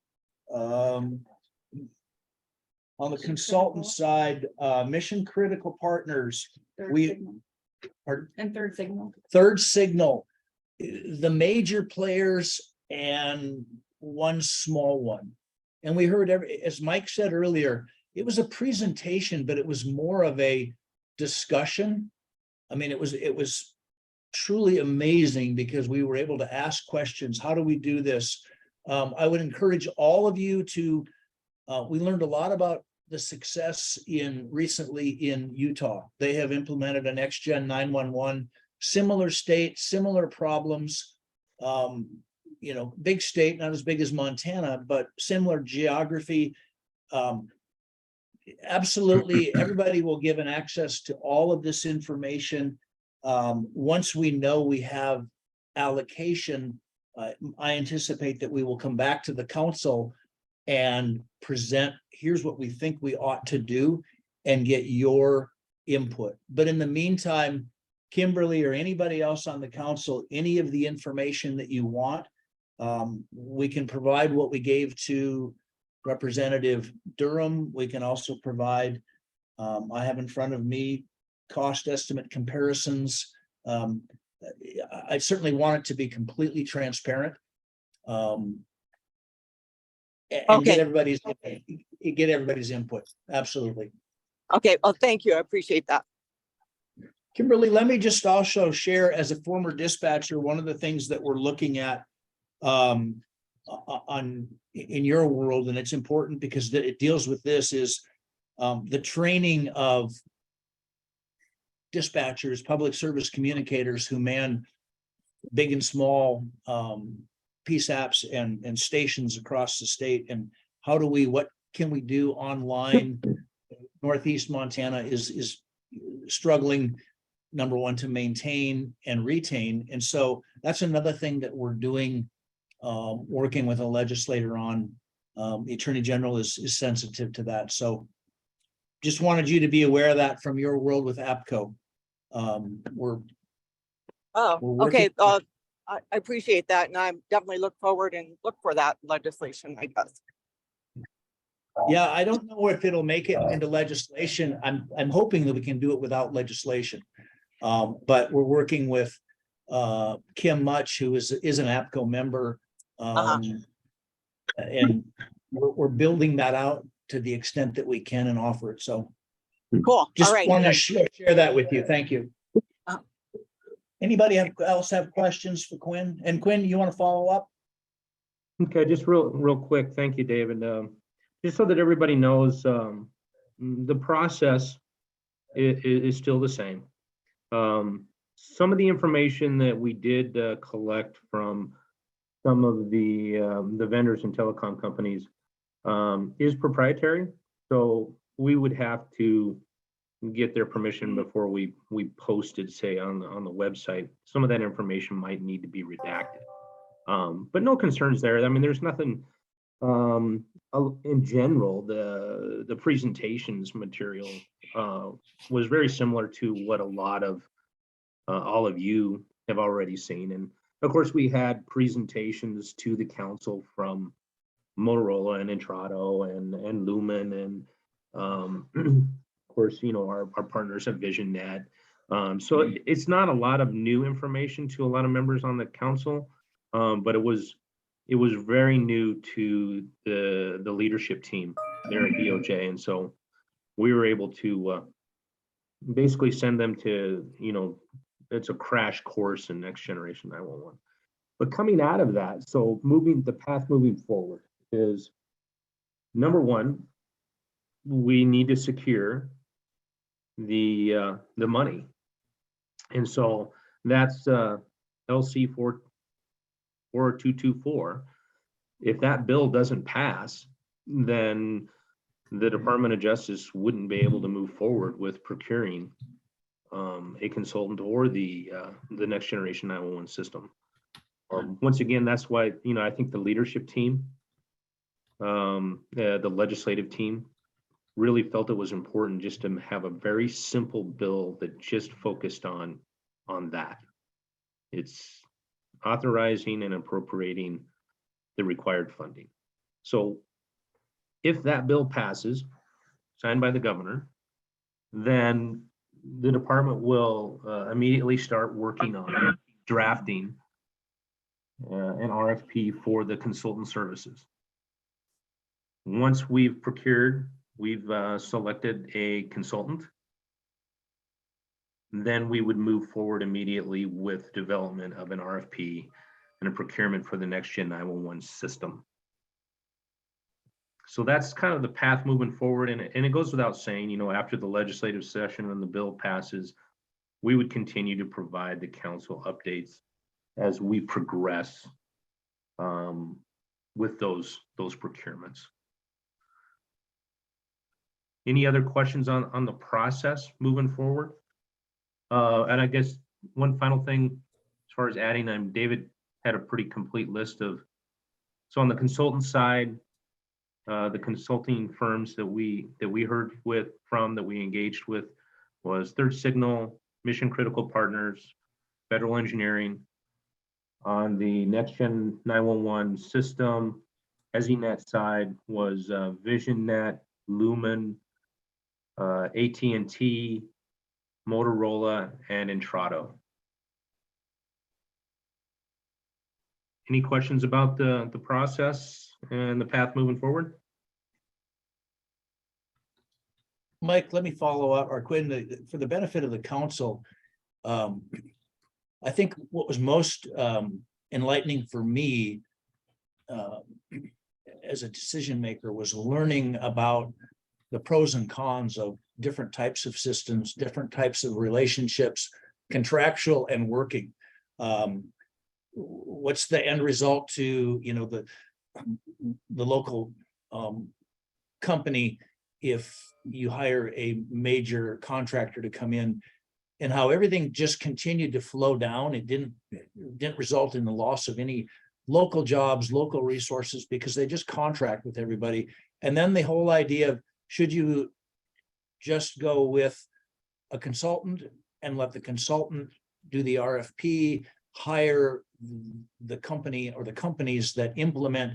On the consultant side, Mission Critical Partners, And Third Signal. Third Signal, the major players and one small one. And we heard as Mike said earlier, it was a presentation, but it was more of a discussion. I mean, it was truly amazing because we were able to ask questions. How do we do this? I would encourage all of you to, we learned a lot about the success recently in Utah. They have implemented an XGen 911, similar state, similar problems. Big state, not as big as Montana, but similar geography. Absolutely, everybody will give an access to all of this information. Once we know we have allocation, I anticipate that we will come back to the council and present, here's what we think we ought to do, and get your input. But in the meantime, Kimberly or anybody else on the council, any of the information that you want, we can provide what we gave to Representative Durham. We can also provide, I have in front of me, cost estimate comparisons. I certainly want it to be completely transparent. And get everybody's input. Absolutely. Okay, well, thank you. I appreciate that. Kimberly, let me just also share, as a former dispatcher, one of the things that we're looking at in your world, and it's important because it deals with this, is the training of dispatchers, public service communicators who man big and small PSAPs and stations across the state. And what can we do online? Northeast Montana is struggling, number one, to maintain and retain. And so that's another thing that we're doing, working with a legislator on. The Attorney General is sensitive to that. So just wanted you to be aware of that from your world with APCO. We're Okay. I appreciate that. And I definitely look forward and look for that legislation, I guess. Yeah, I don't know if it'll make it into legislation. I'm hoping that we can do it without legislation. But we're working with Kim Much, who is an APCO member. And we're building that out to the extent that we can and offer it. So Cool. just All right. want to share that with you. Thank you. Anybody else have questions for Quinn? And Quinn, you want to follow up? Okay, just real quick. Thank you, David. Just so that everybody knows, the process is still the same. Some of the information that we did collect from some of the vendors and telecom companies is proprietary. So we would have to get their permission before we posted, say, on the website. Some of that information might need to be redacted. But no concerns there. I mean, there's nothing in general. The presentations material was very similar to what a lot of all of you have already seen. And Of course, we had presentations to the council from Motorola and Intrado and Lumen and of course, you know, our partners at VisionNet. So it's not a lot of new information to a lot of members on the council, but it was very new to the leadership team there at DOJ, and so we were able to basically send them to, you know, it's a crash course in next generation 911. But coming out of that, so the path moving forward is, number one, we need to secure the money. And so that's LC 4224. If that bill doesn't pass, then the Department of Justice wouldn't be able to move forward with procuring a consultant or the next generation 911 system. Once again, that's why, you know, I think the leadership team, the legislative team, really felt it was important just to have a very simple bill that just focused on that. It's authorizing and appropriating the required funding. So if that bill passes, signed by the governor, then the department will immediately start working on drafting an RFP for the consultant services. Once we've selected a consultant, then we would move forward immediately with development of an RFP and a procurement for the next gen 911 system. So that's kind of the path moving forward. And it goes without saying, you know, after the legislative session and the bill passes, we would continue to provide the council updates as we progress with those procurements. Any other questions on the process moving forward? And I guess one final thing, as far as adding, David had a pretty complete list of, so on the consultant side, the consulting firms that we heard that we engaged with was Third Signal, Mission Critical Partners, Federal Engineering. On the next gen 911 system, EZNet side was VisionNet, Lumen, AT&T, Motorola, and Intrado. Any questions about the process and the path moving forward? Mike, let me follow up, or Quinn, for the benefit of the council. I think what was most enlightening for me as a decision maker was learning about the pros and cons of different types of systems, different types of relationships, contractual and working. What's the end result to, you know, the local company if you hire a major contractor to come in, and how everything just continued to flow down. It didn't result in the loss of any local jobs, local resources, because they just contract with everybody. And then the whole idea of, should you just go with a consultant and let the consultant do the RFP, hire the company or the companies that implement,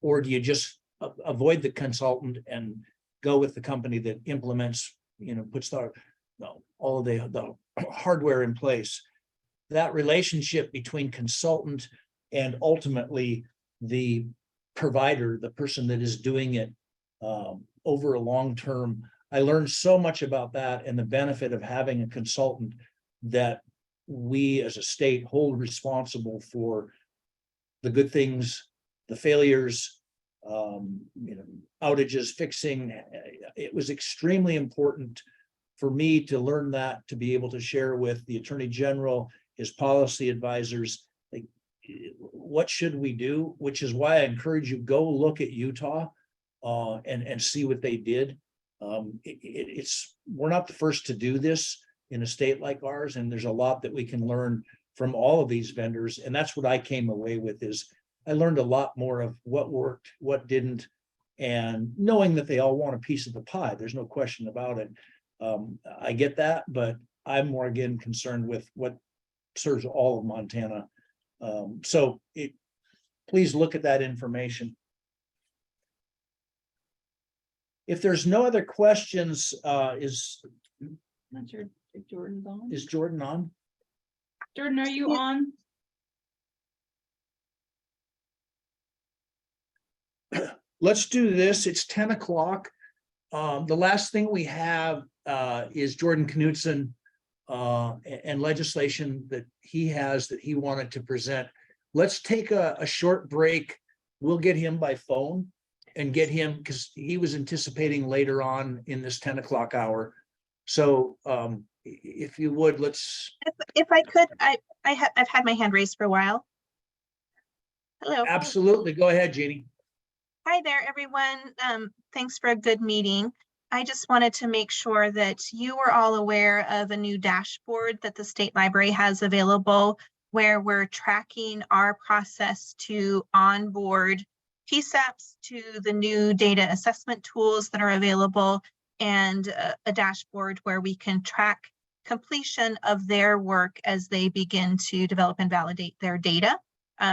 or do you just avoid the consultant and go with the company that implements, you know, puts all of the hardware in place? That relationship between consultant and ultimately the provider, the person that is doing it over a long term, I learned so much about that and the benefit of having a consultant that we as a state hold responsible for the good things, the failures, you know, outages, fixing. It was extremely important for me to learn that, to be able to share with the Attorney General, his policy advisors, like, what should we do? Which is why I encourage you, go look at Utah and see what they did. We're not the first to do this in a state like ours, and there's a lot that we can learn from all of these vendors. And that's what I came away with, is I learned a lot more of what worked, what didn't, and knowing that they all want a piece of the pie. There's no question about it. I get that, but I'm more again concerned with what serves all of Montana Please look at that information. If there's no other questions, is Not sure if Jordan's on. Jordan on? Jordan, are you on? Let's do this. It's 10 o'clock. The last thing we have is Jordan Knudsen and legislation that he has that he wanted to present. Let's take a short break. We'll get him by phone and get him, because he was anticipating later on in this 10 o'clock hour. So if you would, let's. If I could, I've had my hand raised for a while. Hello. Absolutely. Go ahead, Jeannie. Hi there, everyone. Thanks for a good meeting. I just wanted to make sure that you were all aware of a new dashboard that the State Library has available, where we're tracking our process to onboard PSAPs to the new data assessment tools that are available, and a dashboard where we can track completion of their work as they begin to develop and validate their data.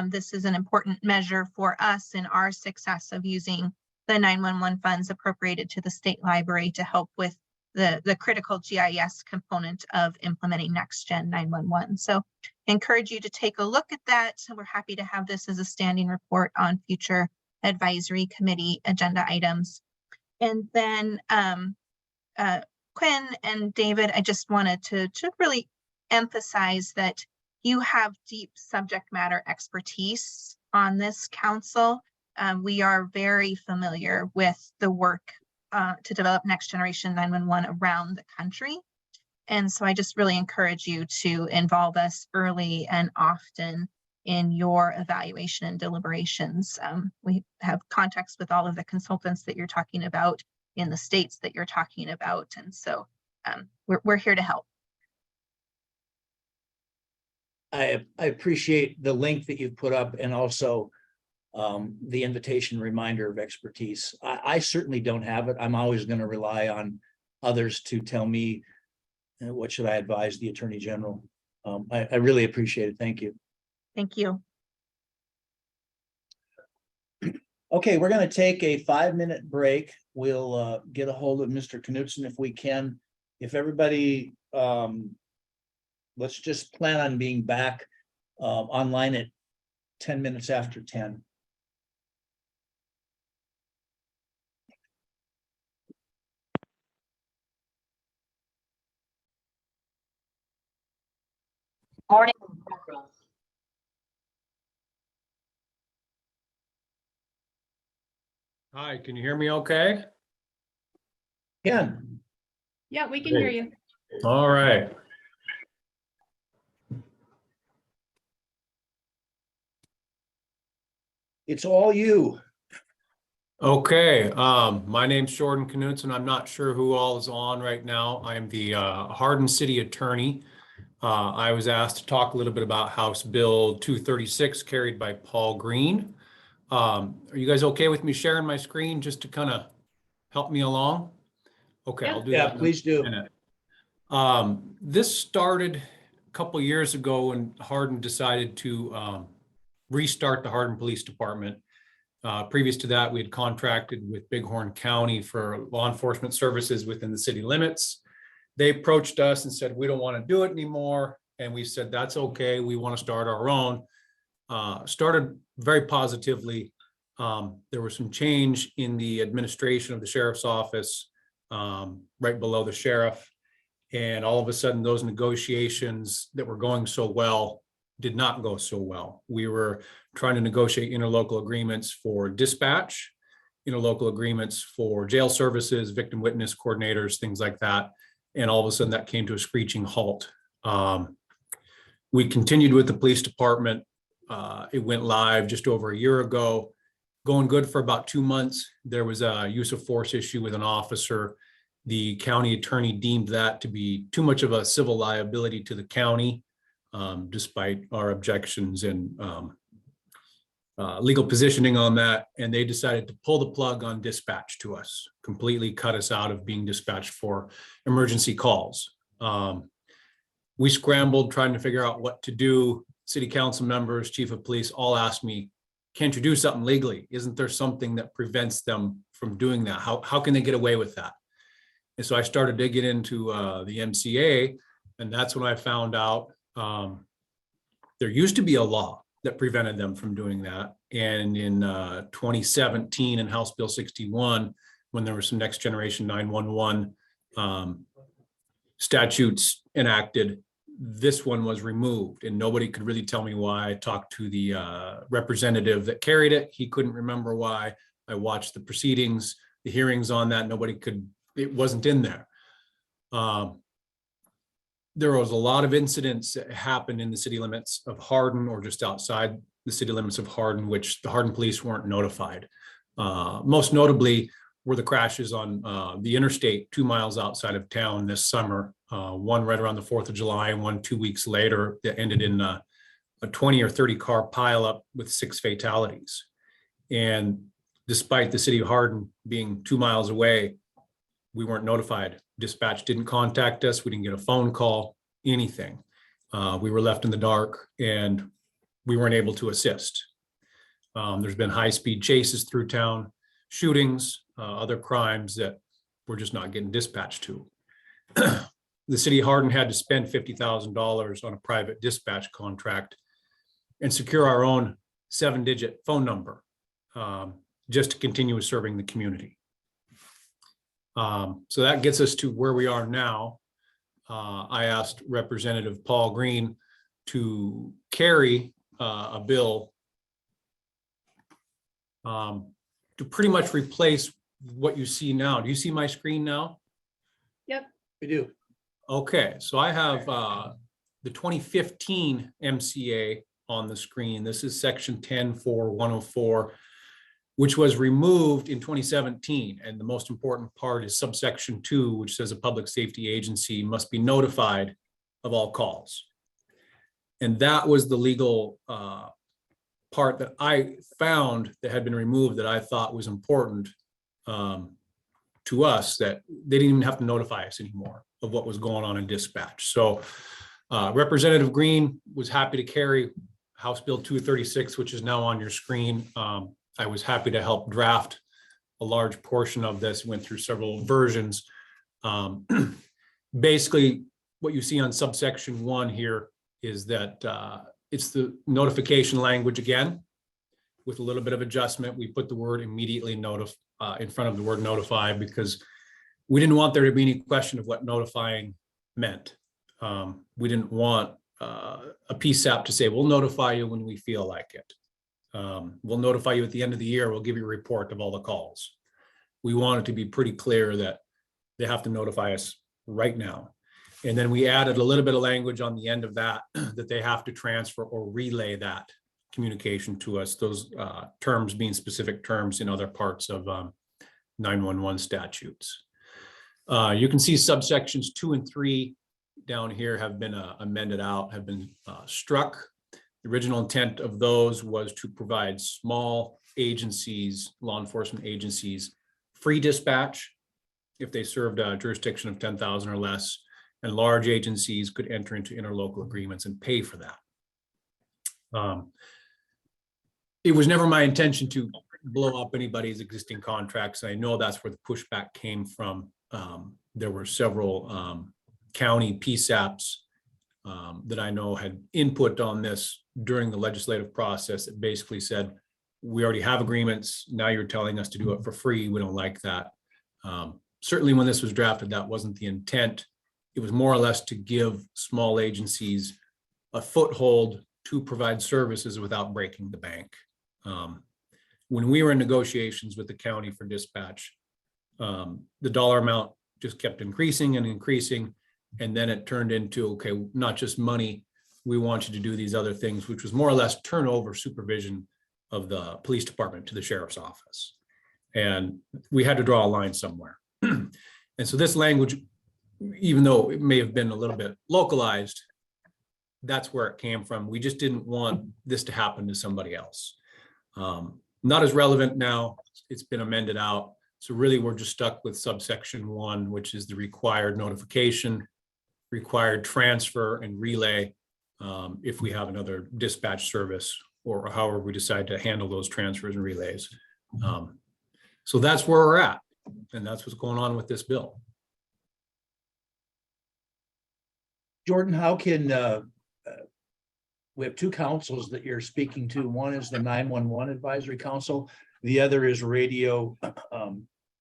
This is an important measure for us in our success of using the 911 funds appropriated to the State Library to help with the critical GIS component of implementing NextGen 911. So I encourage you to take a look at that. We're happy to have this as a standing report on future advisory committee agenda items. And then Quinn and David, I just wanted to really emphasize that you have deep subject matter expertise on this council. We are very familiar with the work to develop next generation 911 around the country. And so I just really encourage you to involve us early and often in your evaluation and deliberations. We have contacts with all of the consultants that you're talking about in the states that you're talking about. And so we're here to help. I appreciate the link that you've put up, and also the invitation reminder of expertise. I certainly don't have it. I'm always going to rely on others to tell me what should I advise the Attorney General. I really appreciate it. Thank you. Thank you. Okay, we're going to take a 5-minute break. We'll get a hold of Mr. Knudsen if we can. If everybody, let's just plan on being back online at 10 minutes after 10. Morning. Hi, can you hear me okay? Ken, Yeah, we can hear you. All right. it's all you. Okay, my name's Jordan Knudsen. I'm not sure who all is on right now. I'm the Hardin City Attorney. I was asked to talk a little bit about House Bill 236 carried by Paul Green. Are you guys okay with me sharing my screen just to kind of help me along? Okay, Yeah. I'll do Yeah, that. in a please do. minute. This started a couple years ago when Hardin decided to restart the Hardin Police Department. Previous to that, we had contracted with Bighorn County for law enforcement services within the city limits. They approached us and said, we don't want to do it anymore. And we said, that's okay. We want to start our own. Started very positively. There was some change in the administration of the sheriff's office, right below the sheriff. And all of a sudden, those negotiations that were going so well did not go so well. We were trying to negotiate interlocal agreements for dispatch, interlocal agreements for jail services, victim witness coordinators, things like that. And all of a sudden that came to a screeching halt. We continued with the police department. It went live just over a year ago, going good for about 2 months. There was a use of force issue with an officer. The county attorney deemed that to be too much of a civil liability to the county, despite our objections and legal positioning on that. And they decided to pull the plug on dispatch to us, completely cut us out of being dispatched for emergency calls. We scrambled trying to figure out what to do. city council members, chief of police, all asked me, can't you do something legally? Isn't there something that prevents them from doing that? How can they get away with that? And so I started digging into the MCA, and that's when I found out there used to be a law that prevented them from doing that. And in 2017 in House Bill 61, when there was some next generation 911 statutes enacted, this one was removed, and nobody could really tell me why. I talked to the representative that carried it. He couldn't remember why. I watched the proceedings, the hearings on that. Nobody could, it wasn't in there. There was a lot of incidents that happened in the city limits of Hardin or just outside the city limits of Hardin, which the Hardin police weren't notified. Most notably were the crashes on the interstate 2 miles outside of town this summer. One right around the 4th of July and one 2 weeks later that ended in a 20 or 30 car pileup with 6 fatalities. And despite the city of Hardin being 2 miles away, we weren't notified. Dispatch didn't contact us. We didn't get a phone call, anything. We were left in the dark and we weren't able to assist. There's been high-speed chases through town, shootings, other crimes that we're just not getting dispatched to. The city of Hardin had to spend $50,000 on a private dispatch contract and secure our own 7-digit phone number just to continue serving the community. So that gets us to where we are now. I asked Representative Paul Green to carry a bill to pretty much replace what you see now. Do you see my screen now? Yep. We do. Okay, so I have the 2015 MCA on the screen. This is section 10.4.104, which was removed in 2017. And the most important part is subsection 2, which says a public safety agency must be notified of all calls. And that was the legal part that I found that had been removed that I thought was important to us, that they didn't even have to notify us anymore of what was going on in dispatch. So Representative Green was happy to carry House Bill 236, which is now on your screen. I was happy to help draft a large portion of this, went through several versions. Basically, what you see on subsection 1 here is that it's the notification language again, with a little bit of adjustment. We put the word immediately in front of the word notify because we didn't want there to be any question of what notifying meant. We didn't want a PSAP to say, we'll notify you when we feel like it. We'll notify you at the end of the year. We'll give you a report of all the calls. We want it to be pretty clear that they have to notify us right now. And then we added a little bit of language on the end of that, that they have to transfer or relay that communication to us, those terms being specific terms in other parts of 911 statutes. You can see subsections 2 and 3 down here have been amended out, have been struck. The original intent of those was to provide small agencies, law enforcement agencies, free dispatch if they served a jurisdiction of 10,000 or less, and large agencies could enter into interlocal agreements and pay for that. It was never my intention to blow up anybody's existing contracts. I know that's where the pushback came from. There were several county PSAPs that I know had input on this during the legislative process that basically said, we already have agreements. Now you're telling us to do it for free. We don't like that. Certainly when this was drafted, that wasn't the intent. It was more or less to give small agencies a foothold to provide services without breaking the bank. When we were in negotiations with the county for dispatch, the dollar amount just kept increasing and increasing. And then it turned into, okay, not just money, we want you to do these other things, which was more or less turn over supervision of the police department to the sheriff's office. And we had to draw a line somewhere. And so this language, even though it may have been a little bit localized, that's where it came from. We just didn't want this to happen to somebody else. Not as relevant now, it's been amended out. So really we're just stuck with subsection 1, which is the required notification, required transfer and relay if we have another dispatch service or however we decide to handle those transfers and relays. So that's where we're at, and that's what's going on with this bill. Jordan, how can, we have two councils that you're speaking to. One is the 911 Advisory Council. The other is Radio,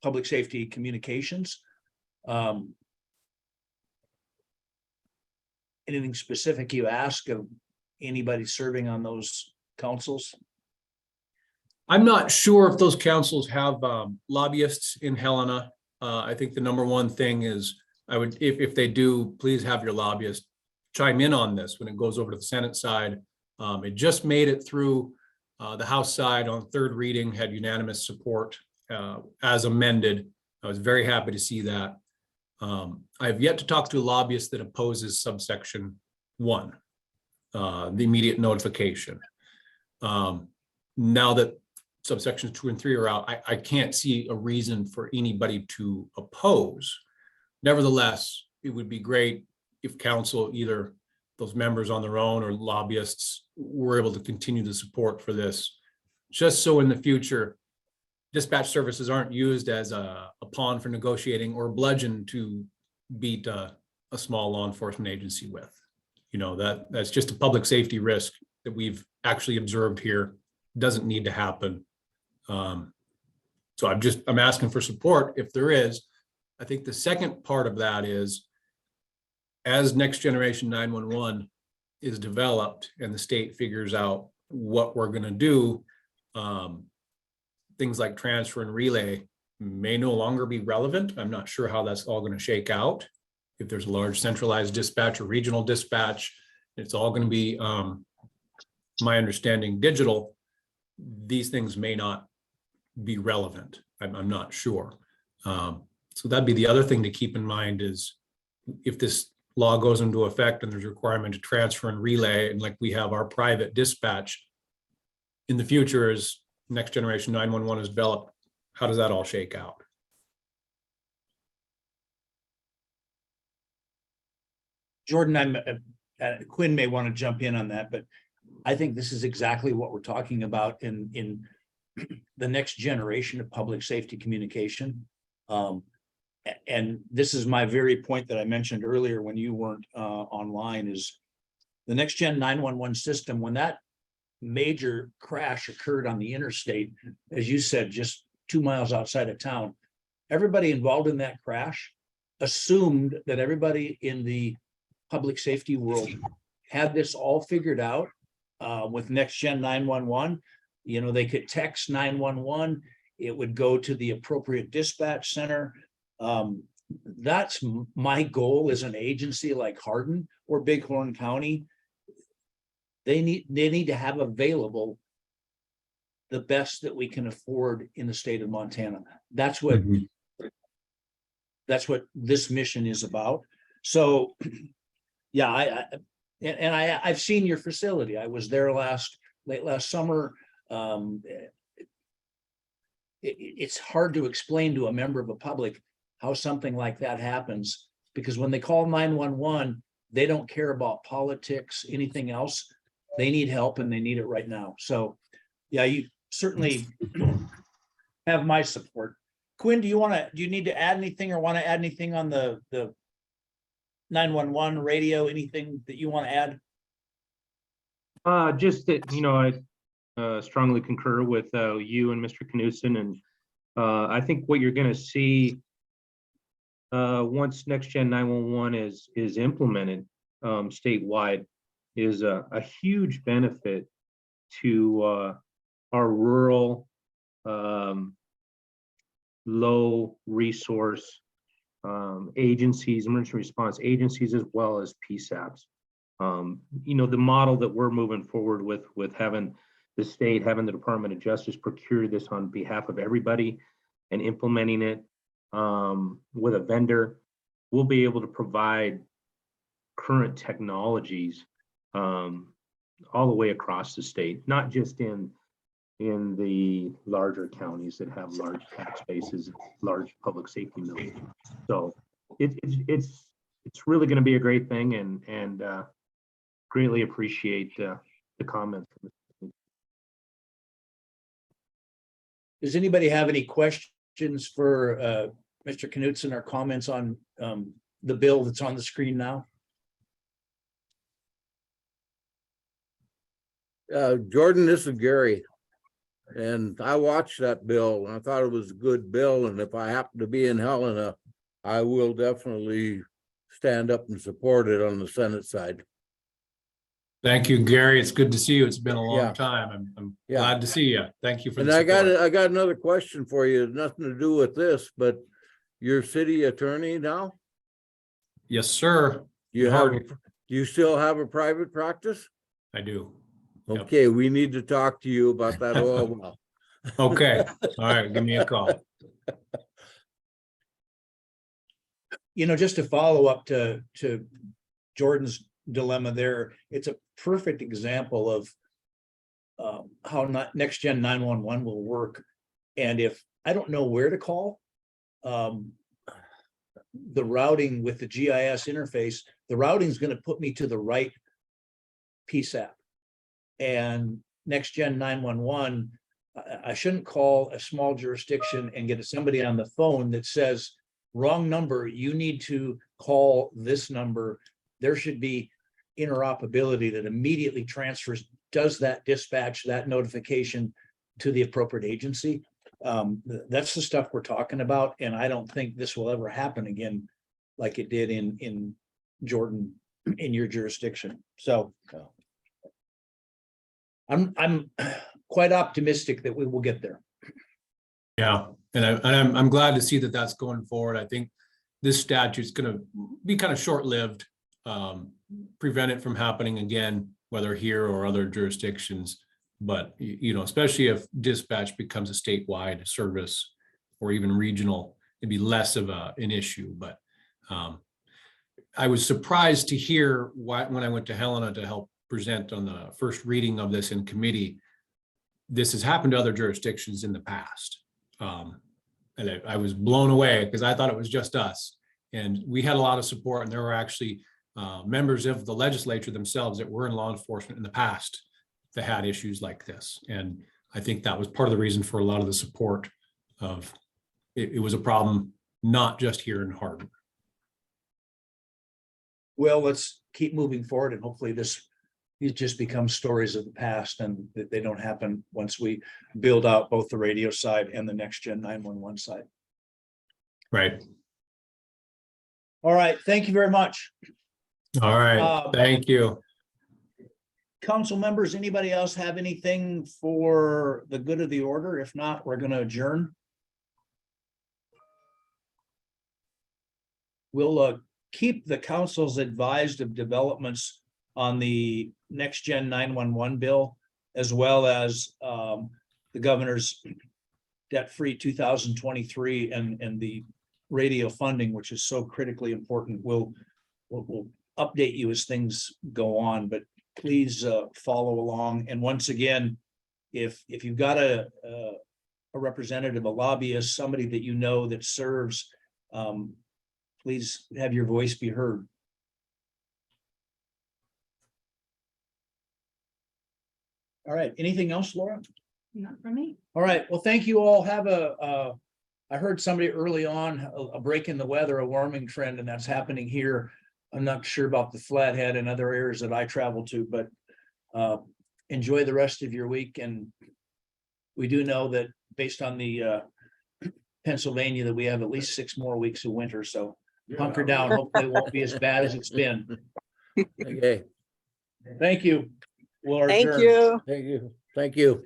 Public Safety Communications. Anything specific you ask of anybody serving on those councils? I'm not sure if those councils have lobbyists in Helena. I think the number one thing is I would, if they do, please have your lobbyist chime in on this when it goes over to the Senate side. It just made it through the House side on third reading, had unanimous support as amended. I was very happy to see that. I have yet to talk to a lobbyist that opposes subsection 1, the immediate notification. Now that subsections 2 and 3 are out, I can't see a reason for anybody to oppose. Nevertheless, it would be great if council, either those members on their own or lobbyists, were able to continue the support for this, just so in the future, dispatch services aren't used as a pawn for negotiating or bludgeon to beat a small law enforcement agency with. You know, that's just a public safety risk that we've actually observed here. Doesn't need to happen. So I'm asking for support if there is. I think the second part of that is, as Next Generation 911 is developed and the state figures out what we're going to do, things like transfer and relay may no longer be relevant. I'm not sure how that's all going to shake out. If there's a large centralized dispatch or regional dispatch, it's all going to be, my understanding, digital. These things may not be relevant. I'm not sure. So that'd be the other thing to keep in mind is if this law goes into effect and there's a requirement to transfer and relay, and like we have our private dispatch in the future as Next Generation 911 is developed, how does that all shake out? Jordan, Quinn may want to jump in on that, but I think this is exactly what we're talking about in the next generation of public safety communication. And this is my very point that I mentioned earlier when you weren't online, is the Next Gen 911 system. When that major crash occurred on the interstate, as you said, just 2 miles outside of town, everybody involved in that crash assumed that everybody in the public safety world had this all figured out with Next Gen 911. You know, they could text 911, it would go to the appropriate dispatch center. That's my goal as an agency like Hardin or Bighorn County. They need to have available the best that we can afford in the state of Montana. That's what this mission is about. So yeah, I've seen your facility. I was there late last summer. It's hard to explain to a member of the public how something like that happens, because when they call 911, they don't care about politics, anything else. They need help and they need it right now. So yeah, you certainly have my support. Quinn, do you need to add anything or want to add anything on the 911 radio, anything that you want to add? Just that, you know, I strongly concur with you and Mr. Knudsen, and I think what you're going to see once Next Gen 911 is implemented statewide is a huge benefit to our rural, low resource agencies, emergency response agencies, as well as PSAPs. You know, the model that we're moving forward with having the state, having the Department of Justice procure this on behalf of everybody and implementing it with a vendor, we'll be able to provide current technologies all the way across the state, not just in the larger counties that have large tax bases, large public safety mills. So it's really going to be a great thing, and greatly appreciate the comments. Does anybody have any questions for Mr. Knutson or comments on the bill that's on the screen now? Jordan, this is Gary. And I watched that bill and I thought it was a good bill. And if I happen to be in Helena, I will definitely stand up and support it on the Senate side. Thank you, Gary. It's good to see you. It's been a Yeah. long time. I'm Yeah. glad to see you. Thank you for And the I support. got another question for you. Nothing to do with this, but you're city attorney now? Yes, sir. You How have, are you? do you still have a private practice? I do. Yep. Okay, we need to talk to you about that oil well. Okay. All right. Give me a call. You know, just to follow up to Jordan's dilemma there, it's a perfect example of how Next Gen 911 will work. And if I don't know where to call, the routing with the GIS interface, the routing is going to put me to the right PSAP. And Next Gen 911, I shouldn't call a small jurisdiction and get somebody on the phone that says, wrong number, you need to call this number. There should be interoperability that immediately transfers, does that dispatch, that notification to the appropriate agency. That's the stuff we're talking about. And I don't think this will ever happen again like it did in Jordan, in your jurisdiction. So I'm quite optimistic that we will get there. Yeah, and I'm glad to see that that's going forward. I think this statute's going to be kind of short-lived, prevent it from happening again, whether here or other jurisdictions. But you know, especially if dispatch becomes a statewide service or even regional, it'd be less of an issue. But I was surprised to hear when I went to Helena to help present on the first reading of this in committee, this has happened to other jurisdictions in the past. And I was blown away because I thought it was just us. And we had a lot of support, and there were actually members of the legislature themselves that were in law enforcement in the past that had issues like this. And I think that was part of the reason for a lot of the support of it was a problem, not just here in Hardin. Well, let's keep moving forward, and hopefully these just become stories of the past, and that they don't happen once we build out both the radio side and the Next Gen 911 side. Right. All right, thank you very much. All right. Thank you. Council members, anybody else have anything for the good of the order? If not, we're going to adjourn. We'll keep the councils advised of developments on the Next Gen 911 bill, as well as the governor's debt-free 2023 and the radio funding, which is so critically important. We'll update you as things go on, but please follow along. And once again, if you've got a representative, a lobbyist, somebody that you know that serves, please have your voice be heard. All right, anything else, Laura? Not for me. All right, well, thank you all. Have I heard somebody early on, a break in the weather, a warming trend, and that's happening here. I'm not sure about the Flathead and other areas that I travel to, but enjoy the rest of your week. And we do know that based on the Pennsylvania, that we have at least 6 more weeks of winter, so hunker down. Hopefully it won't be as bad as it's been. Okay, Thank you. We'll Thank adjourn. you. thank you, thank you.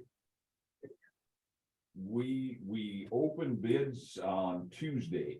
We open bids on Tuesday.